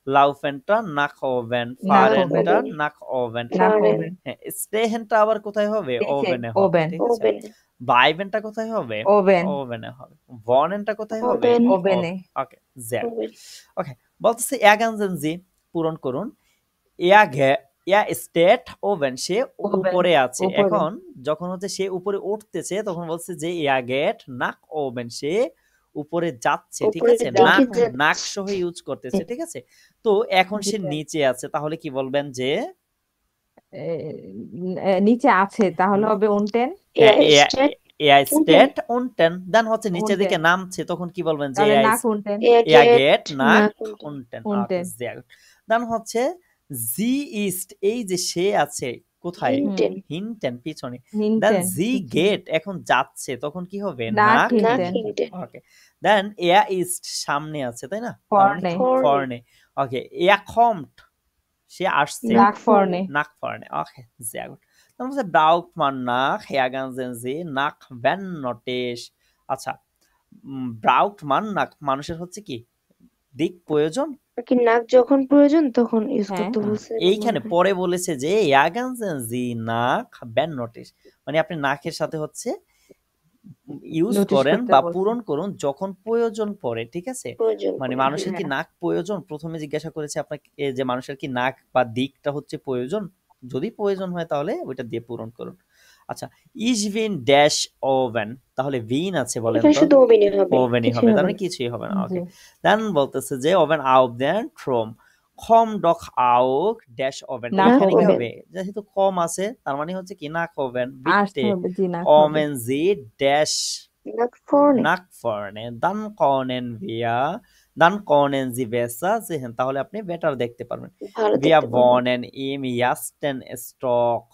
লাউফেনটা নাক ওভেন, নাক ফারেনটা ওভেন, ওভেন। নাক ওভেন। নাক ফরেন। ওভেন। হ্যাঁ, স্টেহেনটা আবার কোথায় হবে? নিচে, ওভেনে হবে, ওভেন, ঠিক আছে? ওভেন। বাইবেনটা কোথায় হবে? ওভেন, ওভেনে হবে। ভনেনটা কোথায় হবে? ওভেন। ওভেনে। ওকে, জ্যাক। ওভেন। ওকে, বলতেছে এগানজেনজি পূরণ করুন। ইয়া ঘে, ইয়া স্টেট ওভেন, সে ওভেন, উপরে আছে। উপরে। এখন যখন হচ্ছে সে উপরে উঠতেছে তখন বলছে যে ইয়া গেট নাক ওভেন, সে উপরে যাচ্ছে, ঠিক উপরের আছে? দিকে নাক, যাচ্ছে। নাক সহ ইউজ করতেছে, ঠিক আছে? তো এখন জি সে ভাই। নিচে আছে, তাহলে কি বলবেন যে এ, নিচে আছে, তাহলে হবে উনটেন। হ্যাঁ, এয়া স্টেট এয়া উনটেন। স্টেট উনটেন। দেন হচ্ছে নিচের উনটেন, দিকে নামছে, তখন কি বলবেন যে তাহলে নাক উনটেন। এয়া এয়া গেট গেট নাক নাক উনটেন। উনটেন, ওকে, উনটেন। জ্যাক। দেন হচ্ছে জি ইস্ট, এই যে সে আছে কোথায়? হুম, হিন্টেন। হিনটেন পিছনে। দেন হিনটেন জি পিছনে। গেট এখন যাচ্ছে, তখন কি হবে? নাক নাক নাক হিনটেন। হিন্টেন। ওকে। দেন এয়া ইস্ট সামনে আছে, তাই না? তার মানে ফর্নে, কি? ফর্নে। ফর্নে, ওকে। এয়া কমট, সে আসছে, নাক নাক ফর্নে। ফর্নে। নাক ফর্নে, ওকে, sehr gut. Dann muss er braucht man nach Hergansen See nach wenn notisch, আচ্ছা। braucht man nach মানুষের হচ্ছে কি দিক প্রয়োজন। আর কি নাক যখন প্রয়োজন তখন ইউজ হ্যাঁ, করতে বলছে মনে এইখানে হয়। পরে বলেছে যে Hergansen See nach wenn notisch, মানে আপনি নাকের সাথে হচ্ছে ইউজ নোটিশ করেন করতে বা বলছে। পূরণ করুন যখন প্রয়োজন পড়ে, ঠিক আছে? প্রয়োজন মানে পড়ে। জি মানুষের কি ভাইয়া। নাক প্রয়োজন, প্রথমে জিজ্ঞাসা করেছে আপনাকে যে মানুষের কি নাক বা দিকটা হচ্ছে প্রয়োজন, যদি প্রয়োজন হয় তাহলে ওইটা দিয়ে পূরণ করুন। আচ্ছা, ইজ ভিন ড্যাশ ওভেন, তাহলে ভিন আছে বলেন এখানে তো? শুধু ওভেনই হবে, ওভেনই কিছুই হবে, হবে তার মানে না। কিছুই হবে না, জি। ওকে। দেন বলতেছে যে ওভেন আউট দেন ট্রোম, কম ডক আউক ড্যাশ ওভেন, নাক নাক এইখানে কি ওভেন। ওভেন। হবে? যেহেতু কম আছে তার মানে হচ্ছে কি নাক ওভেন, আসতে বিট্টে হবে, জি নাক হবে। ওমেন জি ড্যাশ নাক ফর্নে। নাক ফর্নে, দান কনেন ভিয়া, দান কনেন জি বেসা জেহেন, তাহলে আপনি বেটার দেখতে পারবেন। ভালো ভিয়া দেখতে পারবো। বনেন ইম ইয়াস্টেন স্টক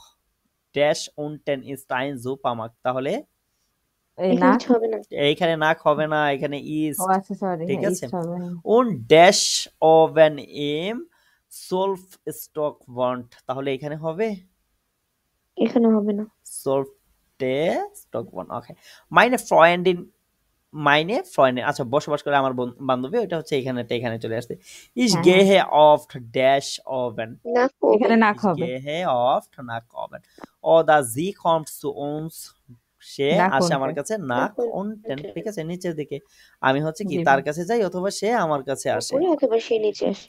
ড্যাশ উনটেন ইস্টাইন জুপামাক, তাহলে এই এখানে নাক। কিছু হবে না। এইখানে নাক হবে না, এখানে ও ইস্ট, আচ্ছা, সরি, ঠিক হ্যাঁ, আছে? ইস্ট হবে। উন ড্যাশ ওভেন ইম সোলফ স্টক ওয়ান্ট, তাহলে এখানে হবে এখানে হবে না। সোলফটে স্টক ওয়ান্ট, ওকে। মাইনে ফ্রয়েন্ডিন, মাইনে ফ্রয়েন্ডে, আচ্ছা, বসবাস করে আমার বান্ধবী, ওইটা হচ্ছে এখানে চলে আসছে। ইস হ্যাঁ, হ্যাঁ, গেহে অফট ড্যাশ ওভেন, নাক এখানে ওভেন। নাক ইস হবে। গেহে অফট নাক ওভেন। ও দা জি কমস টু উনস, সে নাক আসে আমার উনটেন। কাছে নাক নাক উনটেন, উনটেন। ঠিক আছে? নিচের দিকে আমি হচ্ছে কি জি তার ভাই। কাছে যাই অথবা সে আমার কাছে আসে। উপরে অথবা সে নিচে আসে।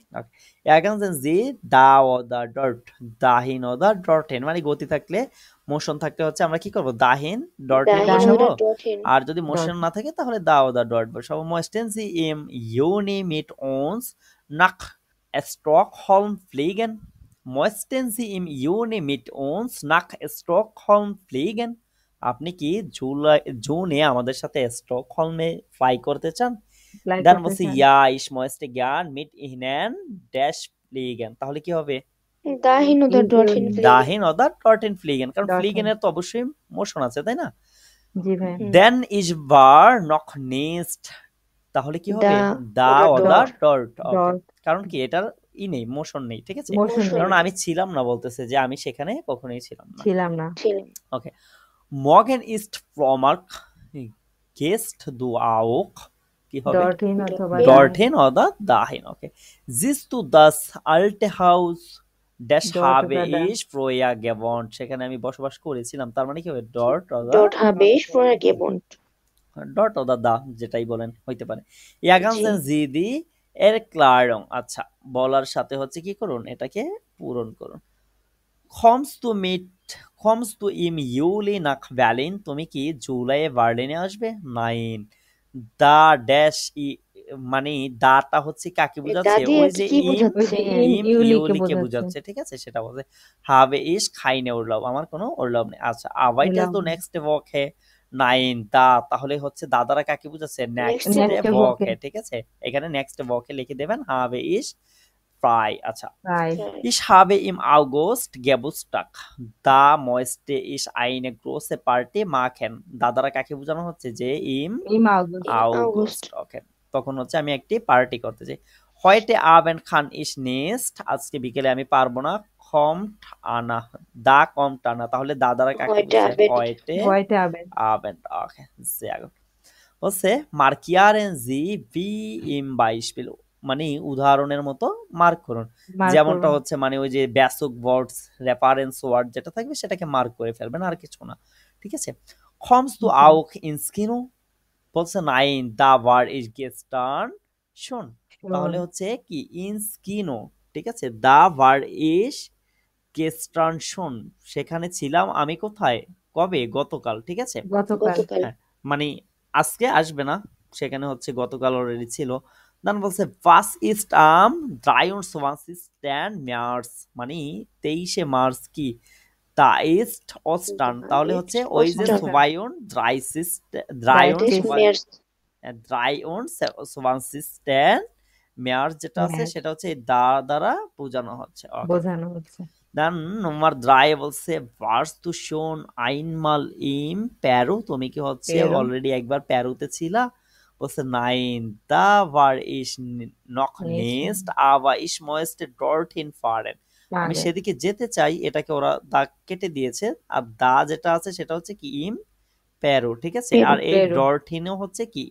এখন জি দা ও দা ডট, দাহিন ও দা ডটেন, মানে গতি থাকলে, মোশন থাকলে হচ্ছে আমরা কি করব? দাহিন ডটেন দাহিন দাহিন বসাবো, ওরা ডটেন। আর যদি ডট। মোশন না থাকে তাহলে দা ও দা ডট বসাবো। মোস্টেন্সি ইম ইউনি মিট ওনস নাক স্টকহোলম ফ্লিগেন, মোস্টেন্সি ইম ইউনি মিট ওনস নাক স্টকহোলম ফ্লিগেন, আপনি কি জুনে আমাদের সাথে স্টকহোলমে ফ্লাই করতে চান? ফ্লাই দেন করতে বলছি চান। ইয়া ইস ময়েস্টে জ্ঞান মিট ইহনেন ড্যাশ ফ্লিগেন, তাহলে কি হবে? দাহিন ওরা ডটেন ফ্লিগেন। দাহিন অদার ডটেন ফ্লিগেন, কারণ ডটেন। ফ্লিগেনের তো অবশ্যই মোশন আছে, তাই না? জি ভাই। হুম। দেন ইজ বার নক নেস্ট, তাহলে কি হবে? দা দা ওরা অদার ডট। ডট, ওকে। ডট। কারণ কি এটার নেই, মোশন নেই, ঠিক আছে? মোশন মোশন নেই, কারণ নেই, আমি ছিলাম না, বলতেছে যে আমি সেখানে কখনোই ছিলাম না। ছিলাম না। ছিলেন। ওকে, morgen ist Fromag gehst du auch, কি হবে? ডরফিন অথবা dolphin, দাহিন। dorthin oder dahin, okay. Siehst du das alte Haus, das dot habe বা দা। ich früher gewohnt, সেখানে আমি বসবাস করেছিলাম, তার মানে কি হবে? dort oder dort habe ich vorher gewohnt. da, যেটাই বলেন হইতে পারে। ergänzen জি, Sie die Erklärung, আচ্ছা, বলার সাথে হচ্ছে কি করুন, এটাকে পূরণ করুন। kommst du im Juli nach Berlin, তুমি কি জুলাইয়ে বার্লিনে আসবে? নাইন, দা ড্যাশ মানে দাটা হচ্ছে কাকে এই বোঝাচ্ছে? দাদি ওই আর কি যে কি ইম ওই বোঝাচ্ছে? যে ইম ইম ইউলিকে ইউলিকে বোঝাচ্ছে। বোঝাচ্ছে, ঠিক আছে? সেটা বলছে habe ich keine Urlaub, আমার কোনো Urlaub নেই। আচ্ছা, arbeitest উলাম du nächste Woche? নাইন, দা তাহলে হচ্ছে দাদারা কাকে বোঝাচ্ছে? Next next next okay, okay okay, ঠিক আছে? এখানে নেক্সট ওকে লিখে দেবেন habe ich frei। আচ্ছা, প্রায় ich habe im August Geburtstag. Da möchte ich eine große Party machen. দাদারা কাকে বোঝানো হচ্ছে? যে im ইম আগস্ট। ইন August, আগস্ট, ওকে। তখন হচ্ছে আমি একটি পার্টি করতে চাই। heute Abend kann ich nicht, আজকে বিকেলে আমি পারবো না। kommt Anna, da kommt Anna, তাহলে দাদারা কাকে heute বুঝে? Abend, heute হোয়াইট আবেন। Abend, okay, sehr gut। হচ্ছে markieren Sie wie im Beispiel, মানে উদাহরণের মতো মার্ক করুন। মার্ক যেমনটা করুন। হচ্ছে মানে ওই যে বেসিক ওয়ার্ডস, রেফারেন্স ওয়ার্ড যেটা থাকবে সেটাকে মার্ক করে ফেলবেন, আর কিছু না, ঠিক আছে? kommst du auch ins Kino, বলছে নাইন, the word is gestern schon, তাহলে হচ্ছে কি ইনস কিনো, ঠিক আছে? The word is gestern schon, সেখানে ছিলাম আমি কোথায়? কবে? গতকাল, ঠিক আছে? গতকাল। গতকাল, হ্যাঁ, মানে আজকে আসবে না, সেখানে হচ্ছে গতকাল অলরেডি ছিল। দেন বলছে was ist am 23. März, মানে 23শে মার্চ কি? da ist Ostern, da তাহলে হচ্ছে ist ওই যে Ostern, 32. রাইটিস 30. März, 23. März যেটা আছে ম্যাচ সেটা হচ্ছে এই দা দ্বারা বোঝানো হচ্ছে, ওকে। বোঝানো হচ্ছে। Dann Nummer 3 বলছে warst du schon einmal im Peru, তুমি কি হচ্ছে পেরো অলরেডি একবার পেরুতে ছিলা? বলছে nein, da war ich noch নিশ্চয় nicht, aber ich möchte dorthin fahren, আমি পারে। সেদিকে যেতে চাই, এটাকে ওরা দাগ কেটে দিয়েছে। আর দা যেটা আছে সেটা হচ্ছে কি ইম পেরু, ঠিক আছে? পেরু, আর এই পেরু ডরথিনও হচ্ছে কি,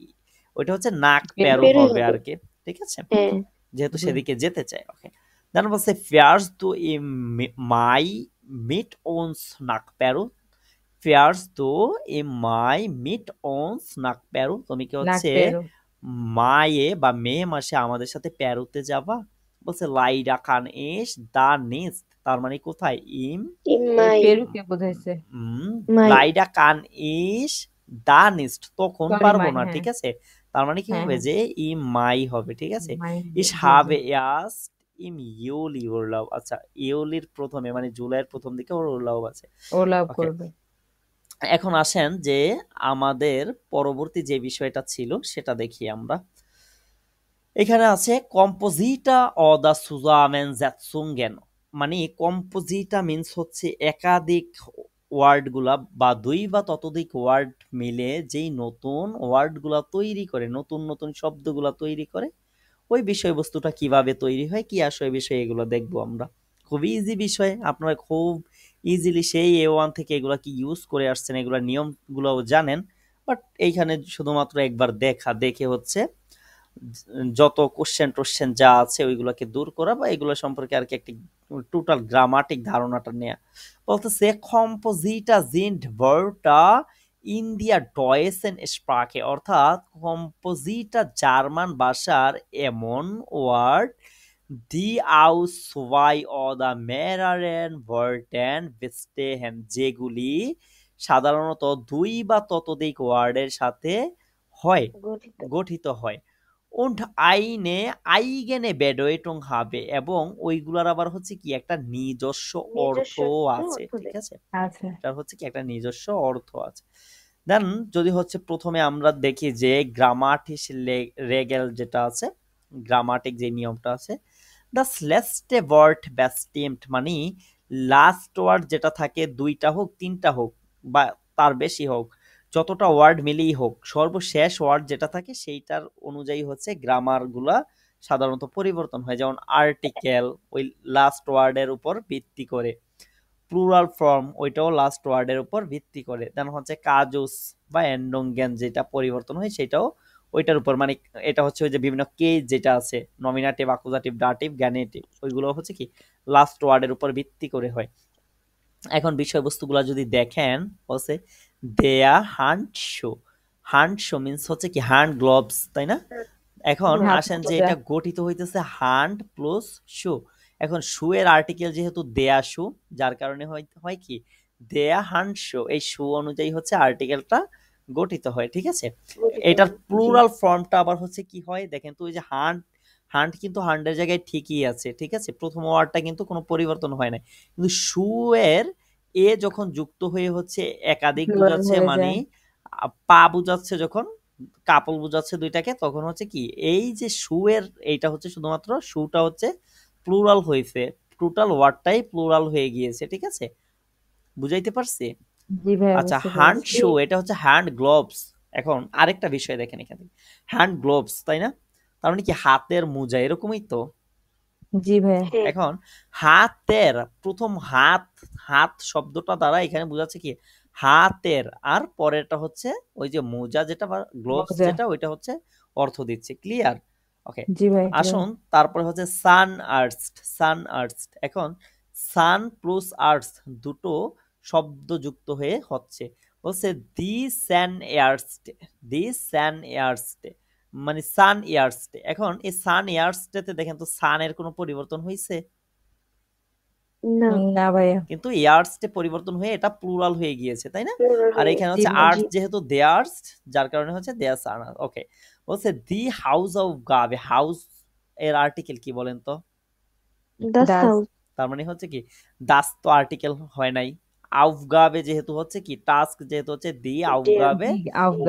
ওইটা হচ্ছে নাক পেরু। পেরু পেরুই হবে হবে, আর কি, ঠিক আছে? হ্যাঁ, যেহেতু হুম। সেদিকে যেতে চাই, ওকে। দেন বলছে fährst du im Mai mit uns nach Peru, fährst du im Mai mit uns nach Peru, তুমি কি নাক হচ্ছে পেরু। মায়ে বা মে মাসে আমাদের সাথে পেরুতে যাবা? বলছে লাইডা খান ইস দা নিস্ট, তার মানে কোথায়? ইম im এই Mai, পেরুকে বোঝাইছে। Mai, লাইডা কান ইস দা নিস্ট, তখন সরি পারবো মাই, না, হ্যাঁ ঠিক আছে? তার মানে কি হ্যাঁ হবে? হ্যাঁ যে ইম মাই হবে, ঠিক আছে? মাই ইস বুঝে। হাবে ইয়াস ইম ইউলি উরলাব, আচ্ছা, ইউলির প্রথমে মানে জুলাইয়ের প্রথম দিকে ওর উরলাব আছে, ও লাভ ওকে। করবে। এখন আসেন যে আমাদের পরবর্তী যে বিষয়টা ছিল সেটা দেখি আমরা। এখানে আছে কম্পোজিটা অদা সুজামেনজাতসুঙ্গেন, মানে কম্পোজিটা মিন্স হচ্ছে একাধিক ওয়ার্ড গুলা বা দুই বা ততোধিক ওয়ার্ড মিলে যেই নতুন ওয়ার্ড গুলা তৈরি করে, নতুন নতুন শব্দগুলা তৈরি করে, ওই বিষয়বস্তুটা কিভাবে তৈরি হয়, কি আসে ওই বিষয়ে এগুলো দেখবো আমরা। খুবই ইজি বিষয়, আপনারা খুব ইজিলি সেই A1 থেকে এগুলা কি ইউজ করে আসছেন, এগুলা নিয়মগুলোও জানেন, বাট এইখানে শুধুমাত্র একবার দেখে হচ্ছে যত কোশ্চেন টোশ্চেন যা আছে ওইগুলোকে দূর করা বা এগুলো সম্পর্কে আর কি একটি টোটাল গ্রামাটিক ধারণাটা নেয়া। বলতেছে কম্পোজিটা জিন্ট ভার্টা ইন্ডিয়া ডয়েসেন স্প্রাকে, অর্থাৎ কম্পোজিটা জার্মান ভাষার এমন ওয়ার্ড দি আউস ওয়াই অদা মেরারেন ভার্টেন বেস্টেহেন, যেগুলি সাধারণত দুই বা ততোধিক ওয়ার্ডের সাথে হয়, গঠিত, গঠিত হয়। und eine eigene Bedeutung habe, এবং ওইগুলার আবার হচ্ছে কি একটা নিজস্ব অর্থ নিজস্ব একটা আছে, অর্থ ঠিক দেয়। আছে? আচ্ছা এটার হচ্ছে কি একটা নিজস্ব অর্থ আছে। দেন যদি হচ্ছে প্রথমে আমরা দেখি যে গ্রামাটিস রেগেল যেটা আছে, গ্রামাটিক যে নিয়মটা আছে, দ্য letzte Wort bestimmt, মানে লাস্ট ওয়ার্ড যেটা থাকে, দুইটা হোক তিনটা হোক বা তার বেশি হোক, যতটা ওয়ার্ড মিলেই হোক, সর্বশেষ ওয়ার্ড যেটা থাকে সেইটার অনুযায়ী হচ্ছে গ্রামার গুলা সাধারণত পরিবর্তন হয়, যেমন আর্টিকেল ওই লাস্ট ওয়ার্ডের উপর ভিত্তি করে, প্লুরাল ফর্ম ওইটাও লাস্ট ওয়ার্ডের উপর ভিত্তি করে, দেন হচ্ছে কাজুস বা এন্ডোঙ্গেন যেটা পরিবর্তন হয় সেটাও ওইটার উপর, মানে এটা হচ্ছে ওই যে বিভিন্ন কেস যেটা আছে, নমিনাটিভ, আকুজাটিভ, ডাটিভ, গ্যানেটিভ, ওইগুলো হচ্ছে কি লাস্ট ওয়ার্ডের উপর ভিত্তি করে হয়। এখন বিষয়বস্তুগুলো যদি দেখেন বলছে দেয়া hunt show, hunt show means হচ্ছে কি হ্যান্ড গ্লোভস, তাই না? এখন হাত আসেন যে মোজা। এটা গঠিত হইতেছে হান্ড প্লাস শু। এখন শু এর আর্টিকেল যেহেতু দেয়া শু, যার কারণে হয় কি দেয়া হান্ড শু, এই শু অনুযায়ী হচ্ছে আর্টিকেলটা গঠিত হয়, ঠিক আছে? এটার প্লুরাল ফর্মটা আবার হচ্ছে কি হয় দেখেন তো, ওই যে হান্ড, হান্ড কিন্তু হান্ডের জায়গায় ঠিকই আছে, ঠিক আছে, প্রথম ওয়ার্ডটা কিন্তু কোনো পরিবর্তন হয় না, কিন্তু শু এর এ যখন যুক্ত হয়ে হচ্ছে একাধিক প্লুরাল বুঝাচ্ছে, হয়ে মানে যায়। পা বুঝাচ্ছে যখন, কাপল বুঝাচ্ছে দুইটাকে, তখন হচ্ছে কি এই যে শু এর এইটা হচ্ছে শুধুমাত্র শুটা হচ্ছে প্লুরাল হয়েছে, টোটাল ওয়ার্ডটাই প্লুরাল হয়ে গিয়েছে, ঠিক আছে? বুঝাইতে পারছি? জি ভাইয়া, আচ্ছা, বুঝতে হ্যান্ড পেরেছি। শু এটা হচ্ছে হ্যান্ড গ্লোভস। এখন আরেকটা বিষয় দেখেন এখানে, হ্যান্ড গ্লোভস, তাই না? তার মানে কি হাতের মোজা, এরকমই তো। জি ভাইয়া। হ্যাঁ, এখন হাতের প্রথম হাত, হাত শব্দটা দ্বারা এখানে বোঝাচ্ছে কি হাতের, আর পরেরটা হচ্ছে ওই যে মোজা যেটা বা গ্লোভস মোজা। যেটা, ওইটা হচ্ছে অর্থ দিচ্ছে, ক্লিয়ার? ওকে, জি ভাই, ক্লিয়ার। আসুন তারপরে হচ্ছে সান আর্টস, সান আর্টস। এখন সান প্লাস আর্টস দুটো শব্দ যুক্ত হয়ে হচ্ছে, বলছে দি স্যান এয়ার্স, দি স্যান এয়ার্স, মানে সান ইয়ার্স। এখন এই সান ইয়ার্স তে দেখেন তো সানের কোনো পরিবর্তন হয়েছে? না, না ভাইয়া। কিন্তু ইয়ার্স তে পরিবর্তন হয়ে এটা প্লুরাল হয়ে গিয়েছে, তাই না? plural আর হয়ে এখানে জি হচ্ছে ভাইয়া। আর্টস যেহেতু দেয়ার্স, যার কারণে হচ্ছে দেয়ার সান। ওকে, বলছে দি হাউস অফ গাবে, হাউস এর আর্টিকেল কি বলেন তো? das দাস। Haus, তার মানে হচ্ছে কি দাস তো আর্টিকেল হয় নাই, আউফগাবে যেহেতু হচ্ছে কি টাস্ক যেহেতু হচ্ছে দি der, আউফগাবে, জি,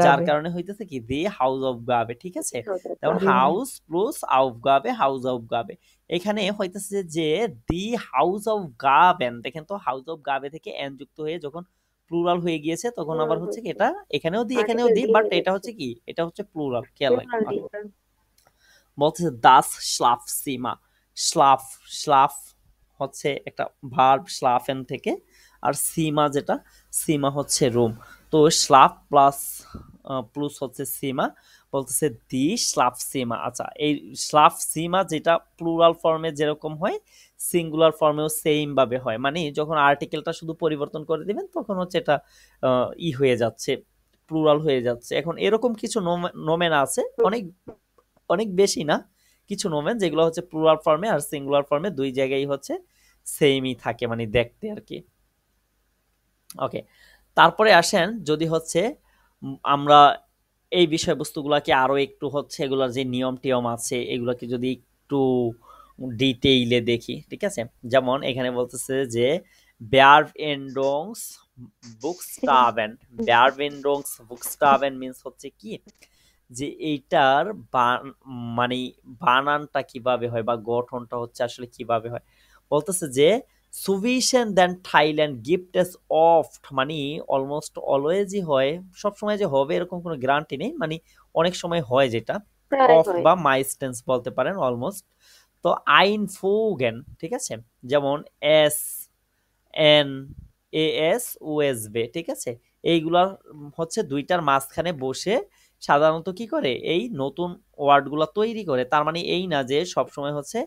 যার আফগাবে। কারণে হইতেছে কি দি হাউস অফ গাবে, ঠিক আছে? die Haus যেমন জি Aufgabe, ভাইয়া। হাউস প্লাস আউফগাবে, হাউস অফ গাবে। এখানে হইতেছে যে দি হাউস অফ গাবেন, দেখেন তো হাউস অফ গাবে থেকে এন যুক্ত হয়ে যখন প্লুরাল হয়ে গিয়েছে, তখন আবার plural হচ্ছে কি হয়েছে, এটা এখানেও দি এখানেও article দি, দিয়ে বাট হয়ে এটা যাচ্ছে, হচ্ছে কি এটা হচ্ছে প্লুরাল, খেয়াল plural রাখেন। দিয়ে, বলতেছে দাস স্লাফ সীমা, স্লাফ, স্লাফ হচ্ছে একটা ভার্ব স্লাফেন থেকে, আর সীমা যেটা, সীমা হচ্ছে রুম। তো স্লাফ প্লাস প্লুস হচ্ছে সীমা, বলতেছে দি স্লাফ সীমা। আচ্ছা, এই স্লাফ সীমা যেটা প্লুরাল ফর্মে যেরকম হয়, সিঙ্গুলার ফর্মেও সেম ভাবে হয়, মানে যখন আর্টিকেলটা শুধু পরিবর্তন করে দিবেন তখন হচ্ছে এটা ই হয়ে যাচ্ছে, প্লুরাল হয়ে যাচ্ছে। এখন এরকম কিছু নোমেন আছে, অনেক অনেক বেশি না, কিছু নোমেন যেগুলো হচ্ছে প্লুরাল ফর্মে আর সিঙ্গুলার ফর্মে দুই জায়গায় হচ্ছে সেমই থাকে, মানে দেখতে আর কি। ওকে, তারপরে আসেন যদি হচ্ছে আমরা এই বিষয়বস্তুগুলোকে আরো একটু হচ্ছে এগুলোর যে নিয়ম টিয়ম আছে এগুলোকে যদি একটু ডিটেইলে দেখি, ঠিক আছে? যেমন এখানে বলতেছে যে Verwendungs Buchstaben, Verwendungs Buchstaben means হচ্ছে কি যে এইটার মানে বানানটা কিভাবে হয় বা গঠনটা হচ্ছে আসলে কিভাবে হয়। বলতেছে যে সুভিশন দেন থাইল্যান্ড গিফট এস অফট, মানে অলমোস্ট অলওয়েজই হয়, সবসময় যে হবে এরকম কোনো গ্যারান্টি নেই, মানে অনেক সময় হয় যেটা প্রায় অফ হয়, বা মাইস্টেন্স বলতে পারেন অলমোস্ট। তো আইন ফোগেন, ঠিক আছে, যেমন S N A S O S বে, ঠিক আছে, এইগুলা হচ্ছে দুইটার মাঝখানে বসে সাধারণত কি করে এই নতুন ওয়ার্ডগুলা তৈরি করে। তার মানে এই না যে সব সময় হচ্ছে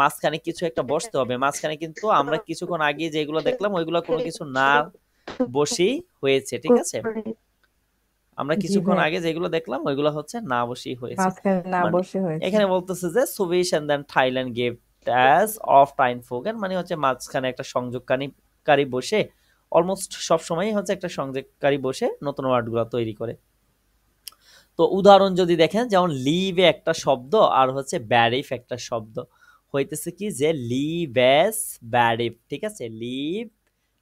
মাঝখানে কিছু একটা বসতে হবে, মাঝখানে কিন্তু আমরা কিছুক্ষণ আগে যেগুলো দেখলাম ওইগুলো কোনো কিছু না বসেই হয়েছে, ঠিক আছে? আমরা জি কিছুক্ষণ ভাইয়া, আগে যেগুলো দেখলাম ওইগুলো হচ্ছে না বসেই হয়েছে, মাঝখানে না মানে বসে হয়েছে। এখানে বলতেছে যে সুবিশন দেন থাইল্যান্ড গেভ অ্যাজ অফ টাইম ফোগেন, মানে হচ্ছে মাঝখানে একটা সংযোগকারী বসে, অলমোস্ট সব সময়ই হচ্ছে একটা সংযোগকারী বসে নতুন ওয়ার্ডগুলো তৈরি করে। তো উদাহরণ যদি দেখেন, যেমন লিভে একটা শব্দ আর হচ্ছে ব্যারিফ একটা শব্দ, হইতেছে কি যে লিভ এস ব্যারিফ, ঠিক আছে,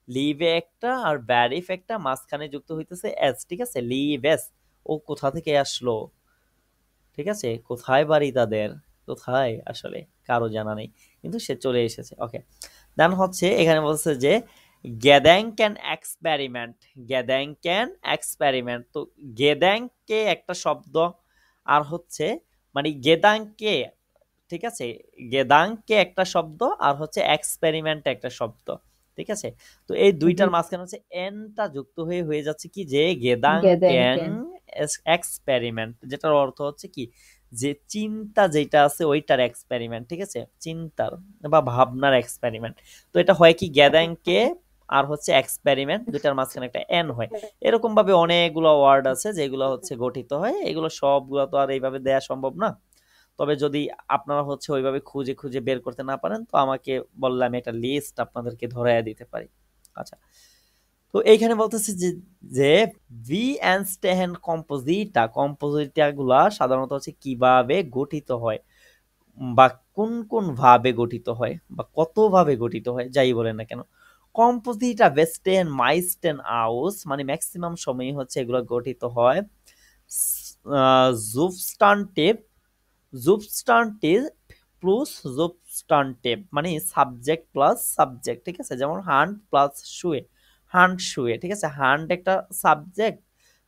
লিভে একটা আর ব্যারিফ একটা, মাঝখানে যুক্ত হইতেছে এস, ঠিক আছে, লিভ এস। ও কোথা থেকে আসলো, ঠিক আছে, কোথায় বাড়ি তাদের, কোথায় আসলে কারো জানা নেই, কিন্তু সে চলে এসেছে। ওকে, দেন হচ্ছে এখানে বলছে যে গ্যাদাং ক্যান এক্সপেরিমেন্ট, গ্যাদাং ক্যান এক্সপেরিমেন্ট। তো গেদাংকে একটা শব্দ আর হচ্ছে মানে গেদাংকে, ঠিক আছে, গেদাঙ্কে একটা শব্দ আর হচ্ছে এক্সপেরিমেন্ট একটা শব্দ, ঠিক আছে। তো এই জি দুইটার মাঝখানে হচ্ছে এনটা যুক্ত হয়ে যাচ্ছে কি যে গেদাঙ্কেন গেদেনকেন এক্সপেরিমেন্ট, যেটার অর্থ হচ্ছে কি যে চিন্তা যেটা আছে ওইটার এক্সপেরিমেন্ট, ঠিক আছে, চিন্তার বা ভাবনার এক্সপেরিমেন্ট। তো এটা হয় কি গেদাঙ্কে আর হচ্ছে এক্সপেরিমেন্ট, দুইটার মাঝখানে একটা এন হয়। এরকম ভাবে অনেকগুলো ওয়ার্ড আছে যেগুলো হচ্ছে গঠিত হয়, এগুলো সবগুলো তো আর এইভাবে দেয়া সম্ভব না। তবে যদি আপনারা হচ্ছে ওইভাবে খুঁজে খুঁজে বের করতে না পারেন তো আমাকে বললে আমি একটা লিস্ট আপনাদেরকে ধরাইয়া দিতে পারি। আচ্ছা, তো এইখানে বলতেছে যে ভি অ্যানস্টেহেন কম্পোজিটা গুলা সাধারণত হচ্ছে কিভাবে গঠিত হয় বা কোন কোন ভাবে গঠিত হয় বা কত ভাবে গঠিত হয় যাই বলেন না কেন। কম্পোজিটা বেস্টেন মাইস্টেন আউস মানে ম্যাক্সিমাম সময়ই হচ্ছে এগুলো গঠিত হয় জুবস্টান্টিভ জুবস্টান্টিভ প্লাস জুবস্টান্টিভ মানে সাবজেক্ট প্লাস সাবজেক্ট, ঠিক আছে, যেমন হান্ট প্লাস শুয়ে, হান্ট শুয়ে, ঠিক আছে, হান্ট একটা সাবজেক্ট,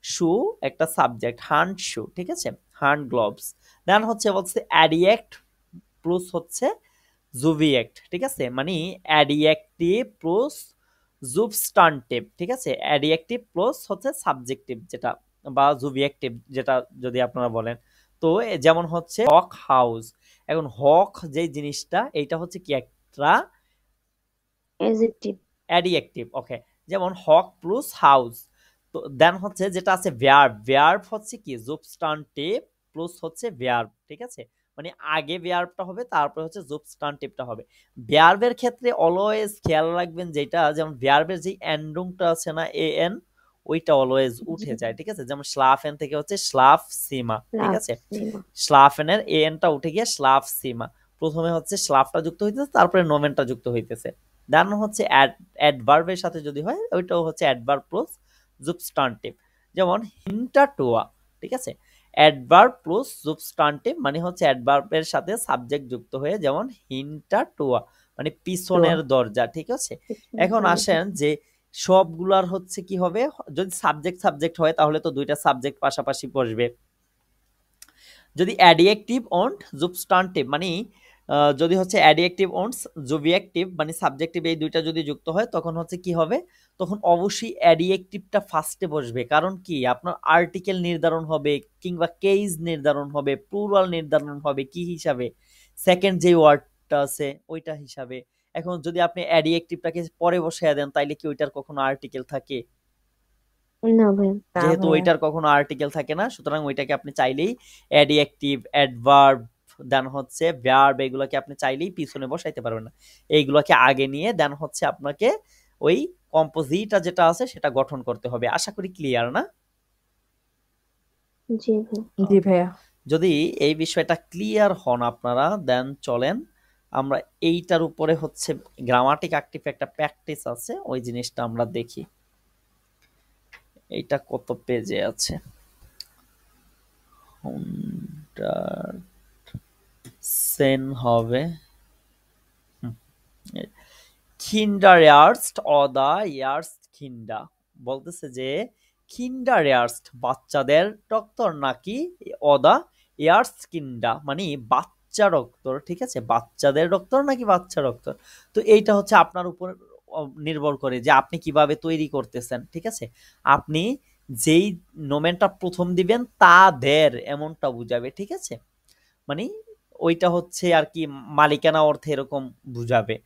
শু একটা সাবজেক্ট, হান্ট শু, ঠিক আছে, হান্ট গ্লোভস। দেন হচ্ছে বলছে অ্যাডিয়েক্ট প্লাস হচ্ছে জুভিয়েক্ট, ঠিক আছে, মানে অ্যাডিয়েক্টিভ প্লাস জুবস্টান্টিভ, ঠিক আছে, অ্যাডিয়েক্টিভ প্লাস হচ্ছে সাবজেক্টিভ যেটা বা জুভিয়েক্টিভ যেটা যদি আপনারা বলেন। তো যেমন হচ্ছে হক হাউস, এখন হক যে জিনিসটা এইটা হচ্ছে কি একটা অ্যাডজেক্টিভ, অ্যাডিয়েক্টিভ, ওকে, যেমন হক প্লাস হাউস। তো দেন হচ্ছে যেটা আছে ভার্ব, ভার্ব হচ্ছে কি সাবস্টান্টিভ প্লাস হচ্ছে ভার্ব, ঠিক আছে, মানে আগে ভার্বটা হবে তারপরে হচ্ছে সাবস্টান্টিভটা হবে। ভার্বের ক্ষেত্রে অলওয়েজ খেয়াল রাখবেন যেটা, যেমন ভার্বের যে এন্ডিংটা আছে না এ এন, ওইটা অলওয়েজ জি উঠে যায়, ঠিক আছে, যেমন স্লাফেন থেকে হচ্ছে স্লাফ সিমা, ঠিক লাভ, আছে, সিনেমা, স্লাফেনের এ এনটা উঠে গিয়ে স্লাফ সিমা, প্রথমে হচ্ছে স্লাফটা যুক্ত হইতেছে তারপরে নোমেনটা যুক্ত হইতেছে। দেন হচ্ছে অ্যাডভার্বের সাথে যদি হয় ওইটাও হচ্ছে অ্যাডভার্ব প্লাস সাবস্টান্টিভ, যেমন হিন্টাটোয়া, ঠিক আছে, অ্যাডভার্ব প্লাস সাবস্টান্টিভ মানে হচ্ছে অ্যাডভার্বের সাথে সাবজেক্ট যুক্ত হয়ে, যেমন হিন্টাটোয়া মানে টোয়া পিছনের দরজা, ঠিক আছে। এখন দরজা, আসেন যে সবগুলার হচ্ছে কি হবে, যদি সাবজেক্ট সাবজেক্ট হয় তাহলে তো দুইটা সাবজেক্ট পাশাপাশি বসবে। যদি অ্যাডিয়েক্টিভ অন জুবস্টান্টিভ মানে যদি হচ্ছে অ্যাডিয়েক্টিভ অন জুবিয়েক্টিভ মানে সাবজেক্টিভ, এই দুইটা যদি যুক্ত হয় তখন হচ্ছে কি হবে, তখন অবশ্যই অ্যাডিয়েক্টিভটা ফার্স্টে বসবে, কারণ কি আপনার আর্টিকেল নির্ধারণ হবে কিংবা কেস নির্ধারণ হবে, প্লুরাল নির্ধারণ হবে কি হিসাবে, সেকেন্ড যে ওয়ার্ডটা আছে ওইটা হিসাবে। এখন যদি আপনি অ্যাডিয়েক্টিভটাকে পরে বসায় দেন তাইলে কি ওইটার কখনো আর্টিকেল থাকে? না ভাই, না যেহেতু ভাইয়া ওইটার কখনো আর্টিকেল থাকে না, সুতরাং ওইটাকে আপনি চাইলেই অ্যাডিয়েক্টিভ, অ্যাডভার্ব, দেন হচ্ছে ভার্ব, এগুলোকে আপনি চাইলেই পিছনে বসাইতে পারবেন না, এইগুলোকে আগে নিয়ে দেন হচ্ছে আপনাকে ওই কম্পোজিটা যেটা আছে সেটা গঠন করতে হবে। আশা করি ক্লিয়ার না? জি ভাই, জি ভাইয়া যদি এই বিষয়টা ক্লিয়ার হন আপনারা দেন চলেন আমরা এইটার উপরে হচ্ছে গ্রামাটিক অ্যাক্টিভ একটা প্র্যাকটিস আছে, ওই জিনিসটা আমরা দেখি। এইটা কত পেজে আছে? সেন হবে কিন্ডারয়ার্স্ট অদা ইয়ার্স্ট কিন্ডা, বলতেছে যে কিন্ডারয়ার্স্ট বাচ্চাদের ডক্টর নাকি অদা ইয়ার্স্ট কিন্ডা মানে বাচ্চা ডক্টর, ঠিক আছে, বাচ্চাদের ডক্টর নাকি বাচ্চা ডক্টর। তো এইটা হচ্ছে আপনার উপর নির্ভর করে যে আপনি কিভাবে তৈরি করতেছেন, ঠিক আছে। আপনি যেই নোমেনটা প্রথম দিবেন তাদের এমনটা বুঝাবে, ঠিক আছে, মানে ওইটা হচ্ছে আর কি মালিকানা অর্থে এরকম বুঝাবে।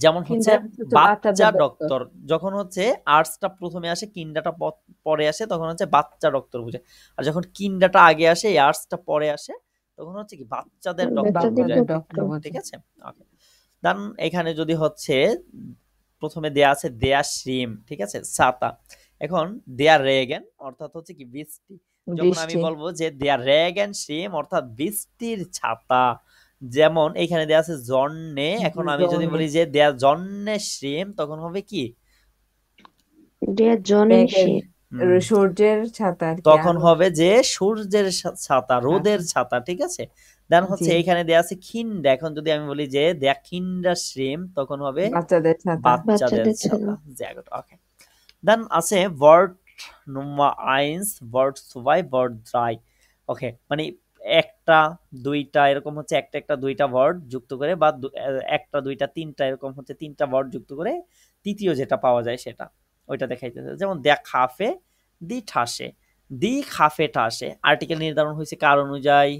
যেমন হচ্ছে কিন্ডার হচ্ছে বাচ্চা বাচ্চাদের ডক্টর ডক্টর, যখন হচ্ছে আর্টসটা প্রথমে আসে কিন্ডাটা পরে আসে তখন হচ্ছে বাচ্চা ডক্টর বুঝায়, আর যখন কিন্ডাটা আগে আসে আর্টসটা পরে আসে তখন হচ্ছে কি বাচ্চাদের ডক্টর বাচ্চাদের বুঝায়, বাচ্চাদের ডক্টর, ডক্টর ঠিক বোঝে আছে। ওকে, দেন এখানে যদি হচ্ছে প্রথমে দেয়া আছে দেয়া শ্রিম, ঠিক আছে, ছাতা। এখন দেয়া রেগেন অর্থাৎ হচ্ছে কি বৃষ্টি, যখন আমি বৃষ্টি বলবো যে দেয়া রেগেন শ্রিম অর্থাৎ বৃষ্টির ছাতা, যেমন এখানে দেয়া আছে জন্যে, এখন আমি যদি জন্যে বলি যে দেয়া জন্যে শ্রিম তখন হবে কি দেয়ার জন্যে মেঘের সে, সূর্যের ছাতা আর কি তখন আলো হবে যে সূর্যের ছাতা, রোদের ছাতা ছাতা, ঠিক আছে। দেন জি হচ্ছে এখানে দেয়া আছে খিন্ডা, এখন যদি আমি বলি যে দেয়া খিন্ডা শ্রিম তখন হবে বাচ্চাদের ছাতা বাচ্চাদের বাচ্চাদের ছাতা, ছেলে, জ্যাকেট, ওকে। দেন আছে Wort Nummer 1 Wort 2 Wort 3, ওকে, মানে একটা দুইটা এরকম হচ্ছে একটা একটা দুইটা ওয়ার্ড যুক্ত করে বা একটা দুইটা তিনটা এরকম হচ্ছে তিনটা ওয়ার্ড যুক্ত করে তৃতীয় যেটা পাওয়া যায় সেটা ওইটা দেখাইতেছে। যেমন দ্য খাফে দি ঠাসে, দি খাফে ঠাসে আর্টিকেল নির্ধারণ হয়েছে কার অনুযায়ী,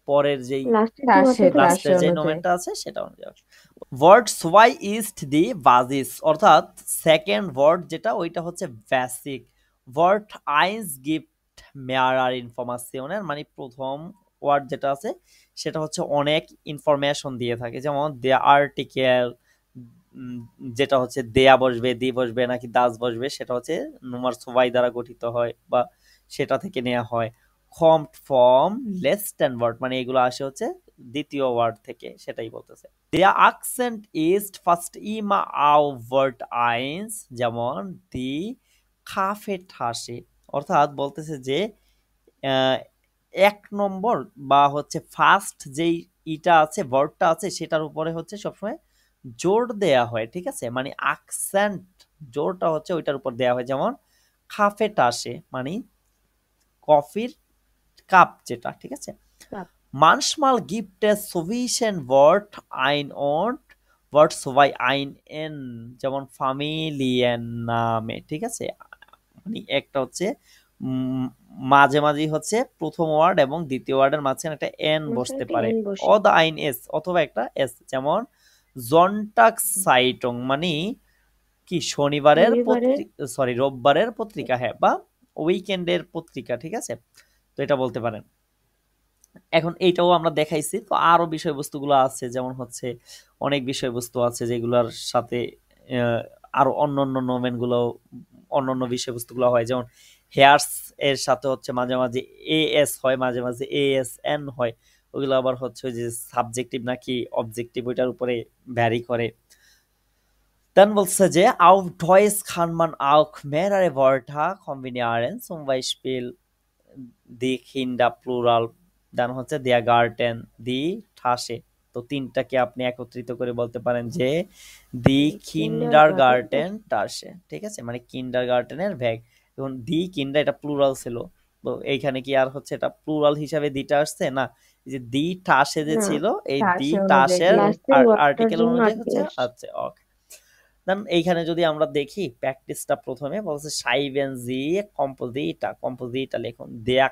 পরের যেই লাস্টে কি ঠাসে বলতে ঠাসে লাস্টের যে অনুযায়ী। নোমেনটা আছে সেটা অনুযায়ী। ওয়ার্ড সোয়াই ইস্ট দি বাজিস অর্থাৎ সেকেন্ড ওয়ার্ড যেটা ওইটা হচ্ছে বেসিক ওয়ার্ড আইন্স গিফট মেয়ারার ইনফরমেশনের মানে প্রথম ওয়ার্ড যেটা আছে সেটা হচ্ছে অনেক ইনফরমেশন দিয়ে থাকে। যেমন দে আর্টিকেল যেটা হচ্ছে দেয়া বসবে দি বসবে নাকি দাস বসবে সেটা হচ্ছে নোমার সোয়াই দ্বারা গঠিত হয় বা সেটা থেকে নেওয়া হয়। Formed form less than word মানে এগুলো আসে হচ্ছে দ্বিতীয় ওয়ার্ড থেকে, সেটাই বলতেছে। দেয়া আকসেন্ট ইজ ফার্স্ট ইমা আও ওয়ার্ড আইন্স যেমন দি খাফে ঠাসে অর্থাৎ বলতেছে যে আহ, এক নম্বর বা হচ্ছে ফার্স্ট যেই ইটা আছে ওয়ার্ডটা আছে সেটার উপরে হচ্ছে সবসময় জোর দেয়া হয়, ঠিক আছে, মানে আকসেন্ট জোরটা হচ্ছে ওইটার উপর দেয়া হয়। যেমন খাফে টাসে মানে কফির কাপ যেটা, ঠিক আছে। Cup. Manchmal gibt es sufficient Wort ein und Wort zwei ein in যেমন ফামিলিয়ান নামে, ঠিক আছে, মানে একটা হচ্ছে মাঝে মাঝে হচ্ছে প্রথম ওয়ার্ড এবং দ্বিতীয় ওয়ার্ডের মাঝখানে একটা এন বসতে পারে অদা আইন এস অথবা একটা এস। যেমন জন্টাক সাইটং মানে কি শনিবারের রোববারের পত্রিকা, হ্যাঁ, বা উইকেন্ডের পত্রিকা, ঠিক আছে, তো এটা বলতে পারেন। এখন এইটাও আমরা দেখাইছি, তো আরো বিষয়বস্তুগুলো আছে যেমন হচ্ছে অনেক বিষয়বস্তু আছে যেগুলোর সাথে আরো অন্যান্য নোমেন গুলো অন্যান্য বিষয়বস্তুগুলো হয়। যেমন হেয়ার্স এর সাথে হচ্ছে মাঝে মাঝে এএস হয়, মাঝে মাঝে এএস এন হয়, ওগুলো আবার হচ্ছে যে সাবজেক্টিভ নাকি অবজেক্টিভ ওইটার উপরে ভ্যারি করে। Dann বলছে যে auf Deutsch kann man auch mehrere Wörter kombinieren, zum Beispiel die Kinder plural, দেন হচ্ছে der Garten, die Tasche। তো তিনটাকে আপনি একত্রিত করে বলতে পারেন যে দি কিন্ডারগার্টেন টাসে, ঠিক আছে, মানে কিন্ডারগার্টেনের ব্যাগ। এবং দি কিন্ডার এটা প্লুরাল ছিল, তো এইখানে কি আর হচ্ছে এটা প্লুরাল হিসাবে দিটা আসছে না, এই যে দি টাসে যে ছিল এই দি টাসের আর্টিকেল অনুযায়ী হচ্ছে আচ্ছা ওকে। দেন এইখানে যদি আমরা দেখি প্র্যাকটিসটা প্রথমে বলছে সাইবেন জি কম্পোজিটা লিখুন দেয়া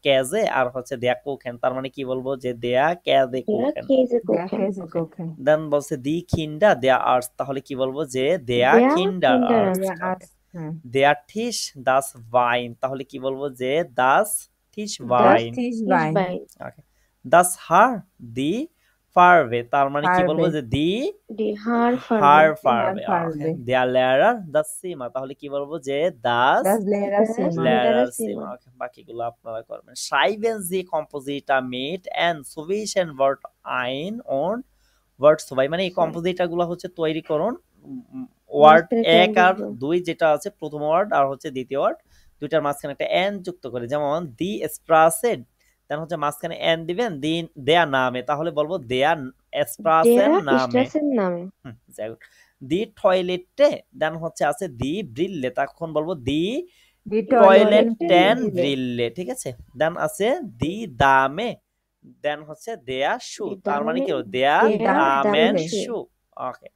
ক্যাজে আর হচ্ছে দেয়া কোকেন, তার মানে কি বলবো যে দেয়া ক্যাজে কোকেন। দেন বলছে দি কিন্ডা দেয়া আর্টস, তাহলে কি বলবো যে দেয়া কিন্ডার আর্টস। দেয়া টিশ দাস ভাইন, তাহলে কি বলবো যে দাস টিশ ভাইন। ওকে। দাস হার দি ফারবে, তার মানে কি বলবো যে দি হার ফারবে। দেয়ার লেয়ারার দাস সিমা, তাহলে কি বলবো যে দাস লেয়ারার সিমা। ওকে, বাকিগুলো আপনারা করবেন। সাইবেন জি কম্পোজিটা মিট এন্ড সুফিশিয়েন্ট ওয়ার্ড আইন অন ওয়ার্ড সবাই, মানে এই কম্পোজিটা গুলো হচ্ছে তৈরি করুন ওয়ার্ড এক আর দুই যেটা আছে প্রথম ওয়ার্ড আর হচ্ছে দ্বিতীয় ওয়ার্ড দুইটার মাঝখানে একটা এন যুক্ত করে। যেমন দি স্ট্রাসেড, দেন হচ্ছে মাঝখানে এন দিবেন দেয়া নামে, তাহলে বলবো দেয়া স্ট্রাসেন নামে। দি টয়লেটে, দেন হচ্ছে আছে দি ব্রিল্লে, তখন বলবো দি টয়লেট টেন ব্রিল্লে, ঠিক আছে। দেন আছে দি দামে, দেন হচ্ছে দেয়া শু, তার মানে কি দেয়া দামেন শু। ওকে,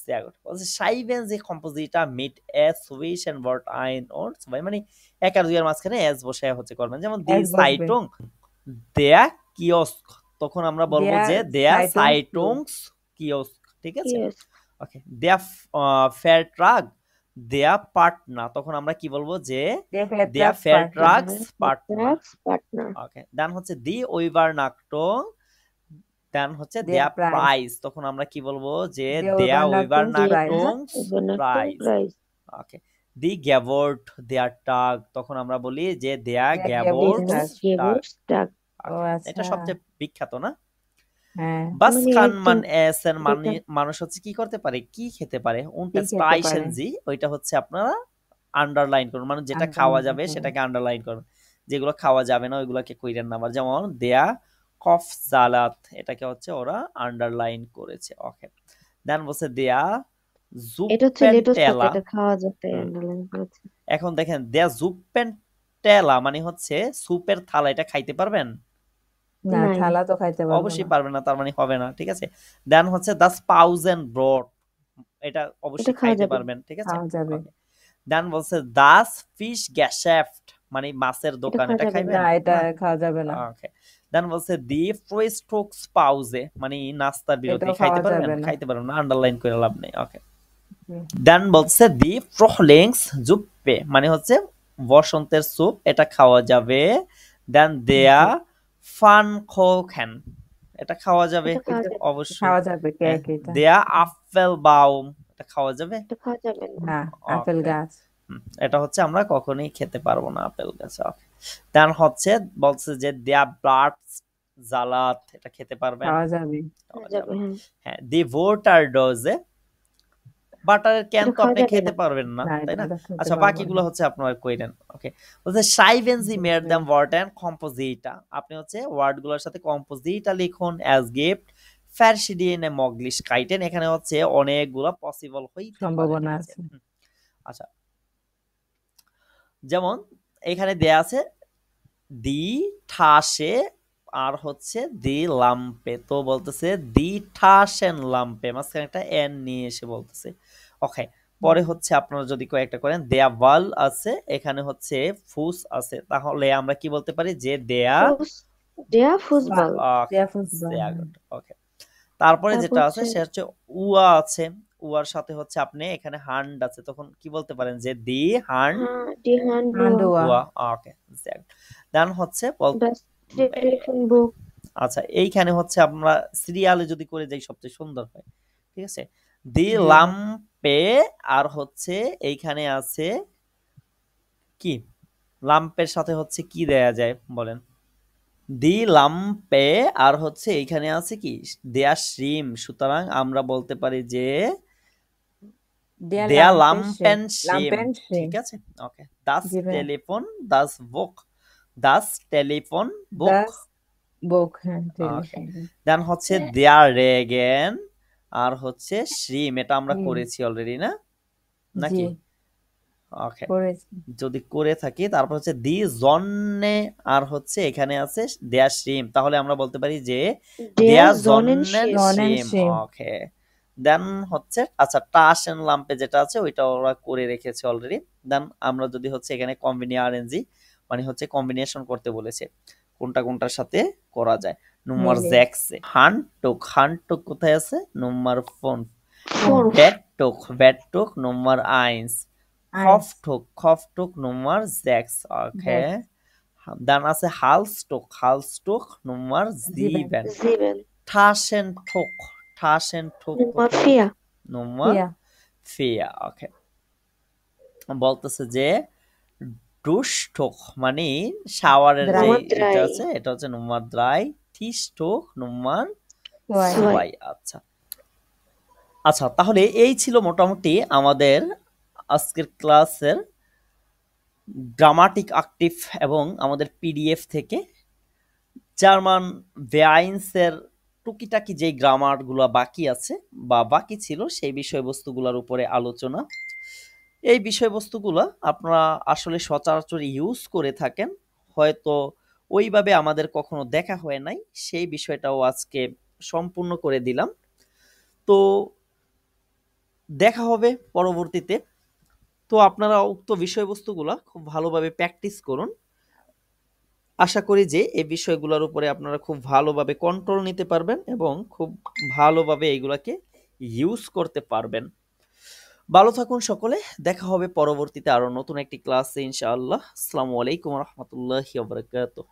sehr gut. Also schreiben Sie Komposita mit S zwischen Wort ein und zwei, মানে এক আর দুই এর মাঝখানে এস বসে হচ্ছে করবেন। যেমন দি সাইটুং দেয়া কিওস্ক, তখন আমরা বলবো যে দেয়া সাইটুংস কিওস্ক, ঠিক আছে। ওকে, দেয়া ফেয়ারট্রাগ দেয়া পার্টনার, তখন আমরা কি বলবো যে দেয়া ফেয়ারট্রাগস পার্টনার। ওকে, দেন হচ্ছে দি ওইভার নাকটং, দেন হচ্ছে দেয়া প্রাইস, তখন আমরা কি বলবো যে দেয়া ওইভার নাকটং প্রাইস। ওকে, দি গ্যাভোর্ট দেয়া টাগ, তখন আমরা বলি যে দেয়া গ্যাভোর্ট টাগ। এটা সবচেয়ে বিখ্যাত না। বাস খান মান এসেন মানে মানুষ হচ্ছে কি করতে পারে, কি খেতে পারে। উনটা স্পাইসেন জি, ওইটা হচ্ছে আপনারা আন্ডারলাইন করুন, মানে যেটা খাওয়া যাবে সেটাকে আন্ডারলাইন করুন, যেগুলো খাওয়া যাবে না ওইগুলোকে কইরেন না। আবার যেমন দেয়া কফ সালাদ, এটাকে হচ্ছে ওরা আন্ডারলাইন করেছে। ওকে, দেন বলছে দেয়া জুপেন্টেলা, এখন দেখেন দেয়া জুপেন্টেলা মানে হচ্ছে সুপের থালা, এটা খাইতে পারবেন? না, নাই। থালা তো খাইতে পারবো অবশ্যই না। পারবে না, তার মানে হবে না, ঠিক আছে। দেন হচ্ছে দ্য স্পাউস এন্ড ব্রড, এটা এটা অবশ্যই খাওয়া খাইতে যাবে। পারবেন, ঠিক আছে। খাওয়া যাবে। ওকে। দেন বলছে দাস ফিশ গ্যাশাফট, মানে মাছের এটা দোকান, খাওয়া এটা যাবে না। না, খাইবেন এটা না। খাওয়া যাবে না। ওকে। দেন বলছে দি ফ্রোস্ট্রোকস পাউজে, মানে নাস্তার বিরতি, এটাও খাইতে খাওয়া পারবেন, যাবে না। খাইতে পারবেন না, আন্ডারলাইন করে লাভ নেই। ওকে। হুম, দেন বলছে দি ফ্রহলিংস জুপ্পে, মানে হচ্ছে বসন্তের স্যুপ, এটা খাওয়া যাবে। দেন দেয়া জি, ফান খোখেন, এটা খাওয়া যাবে এটা খাওয়া এটা যাবে। অবশ্যই। খাওয়া যাবে কেক এটা। দেয়া আপেল বাউম, এটা খাওয়া যাবে। এটা খাওয়া যাবে না। না, আপেল ওকে। গাছ। এটা হচ্ছে আমরা কখনোই খেতে পারবো না আপেল গাছ। ওকে। দেন হচ্ছে বলছে যে দেয়া ব্লাড জালাত, এটা খেতে পারবেন, খাওয়া যাবে। খাওয়া খাওয়া যাবে, যাবে। হ্যাঁ। হ্যাঁ, দি ভোটার ডোজে, বাটারের ক্যান এটা তো খাওয়া আপনি যাবে খেতে না। পারবেন না, না, তাই না। এটা খেতে আচ্ছা, পারবো বাকিগুলো না। হচ্ছে আপনারা কইরেন। ওকে। বলছে সাইভেনজি মেড হুম, দ্যাম ওয়ার্ডেন কম্পোজিটা, আপনি হচ্ছে ওয়ার্ডগুলোর সাথে কম্পোজিটা লিখুন অ্যাজ গিফট ফ্যারশিডিয়েনে মগলিশ কাইটেন, এখানে হচ্ছে অনেকগুলো পসিবল হইতে পারে, সম্ভাবনা ঠিক আছে। আছে। আচ্ছা, যেমন এখানে দেয়া আছে দি ঠাসে আর হচ্ছে দি লাম্পে, তো বলতেছে দি ঠাসেন লাম্পে, মাঝখানে একটা এন নিয়ে এসে বলতেছে। ওকে। পরে হচ্ছে আপনারা যদি কয়েকটা করেন, দেয়া ওয়াল আছে, এখানে হচ্ছে ফুস আছে, তাহলে আমরা কি বলতে পারি যে দেয়া ফুস দেয়া ফুস। ফুসবল। দেয়া ফুটবল। ওকে। তারপরে তারপর যেটা আছে হচ্ছে সে হচ্ছে উয়া আছে, উয়ার সাথে হচ্ছে আপনি এখানে হান্ড আছে, তখন কি বলতে পারেন যে দি হান্ড দি হ্যান্ডুয়া। হান্ডুয়া। উয়া। ওকে। দেন হচ্ছে দ্য টেলিফোন বুক। আচ্ছা, এইখানে হচ্ছে আমরা সিরিয়ালে যদি করে যাই সবচেয়ে সুন্দর হয়, ঠিক আছে। দি জি, লাম্পে আর হচ্ছে এইখানে আছে কি, লাম্পের সাথে হচ্ছে কি দেয়া যায় বলেন। দি লাম্পে আর হচ্ছে এইখানে আছে কি, দেয়া শ্রিম, সুতরাং আমরা বলতে পারি যে দেয়া দেয়া লাম্পে লাম্পেন শ্রিম, শ্রিম। ঠিক আছে। ওকে। দাস জি ভাইয়া। টেলিফোন দাস বুক, দাস টেলিফোন বুক। দাস বুক, হ্যাঁ, ওকে। টেলিফোন। দেন হচ্ছে দেয়ার রেগেন আর হচ্ছে শ্রিম, এটা আমরা হুম, করেছি অলরেডি না, জি, নাকি। ওকে। করেছি। যদি করে থাকি, তারপর হচ্ছে দি জন্নে আর হচ্ছে এখানে আছে দেয়া শ্রিম, তাহলে আমরা বলতে পারি যে দেয়া দেয়া জনেন জন্নেন শিপ। নন এন্ড শ্রিম। শ্রিম। ওকে। দেন হচ্ছে আচ্ছা টাসেন লাম্পে যেটা আছে ওইটা ওরা করে রেখেছে অলরেডি। দেন আমরা যদি হচ্ছে এখানে কম্বিনিয়ারেঞ্জি, মানে হচ্ছে কম্বিনেশন করতে বলেছে, কোনটা কোনটার সাথে করা যায়। নুম্বার মিলে। 6 হান্টুক, হান্টুক কোথায় আছে, নুম্বার 4 ফোন। ফোর। বেডটুক নুম্বার 1 আইস। Kopftuch Nummer 6. Okay. Bag. Dann আছে Halstuch Nummer জিবেন। 7. জিবেন। Taschentuch নাম্বার কোথায়? ফিয়া। Nummer ফিয়া। 4. Okay. বলতেছে যে Duschtuch মানে শাওয়ারের যে দ্রাই। নাম্বার এটা দ্রাই। আছে এটা হচ্ছে Nummer 3. Tischtuch Nummer ওয়াই। সোয়াই। 2. আচ্ছা। আচ্ছা, তাহলে এই ছিল মোটামুটি আমাদের আজকের ক্লাসের গ্রামাটিক অ্যাক্টিভ এবং আমাদের পিডিএফ থেকে জার্মান ভেয়াইন্সের টুকিটাকি যেই গ্রামারগুলো বাকি আছে বা বাকি ছিল সেই বিষয়বস্তুগুলোর উপরে আলোচনা। এই বিষয়বস্তুগুলো আপনারা আসলে সচরাচর ইউজ করে থাকেন, হয়তো ওইভাবে আমাদের কখনো দেখা হয় নাই, সেই বিষয়টাও আজকে সম্পূর্ণ করে দিলাম। তো দেখা হবে পরবর্তীতে। তো আপনারা উক্ত বিষয়বস্তুগুলো খুব ভালোভাবে প্র্যাকটিস করুন। আশা করি যে এই বিষয়গুলোর উপরে আপনারা খুব ভালোভাবে কন্ট্রোল নিতে পারবেন এবং খুব ভালোভাবে এইগুলাকে ইউজ করতে পারবেন। ভালো থাকুন সকলে, দেখা হবে পরবর্তীতে আরো নতুন একটি ক্লাসে ইনশাআল্লাহ। আসসালামু আলাইকুম রহমতুল্লাহি ওয়া বারাকাতুহু।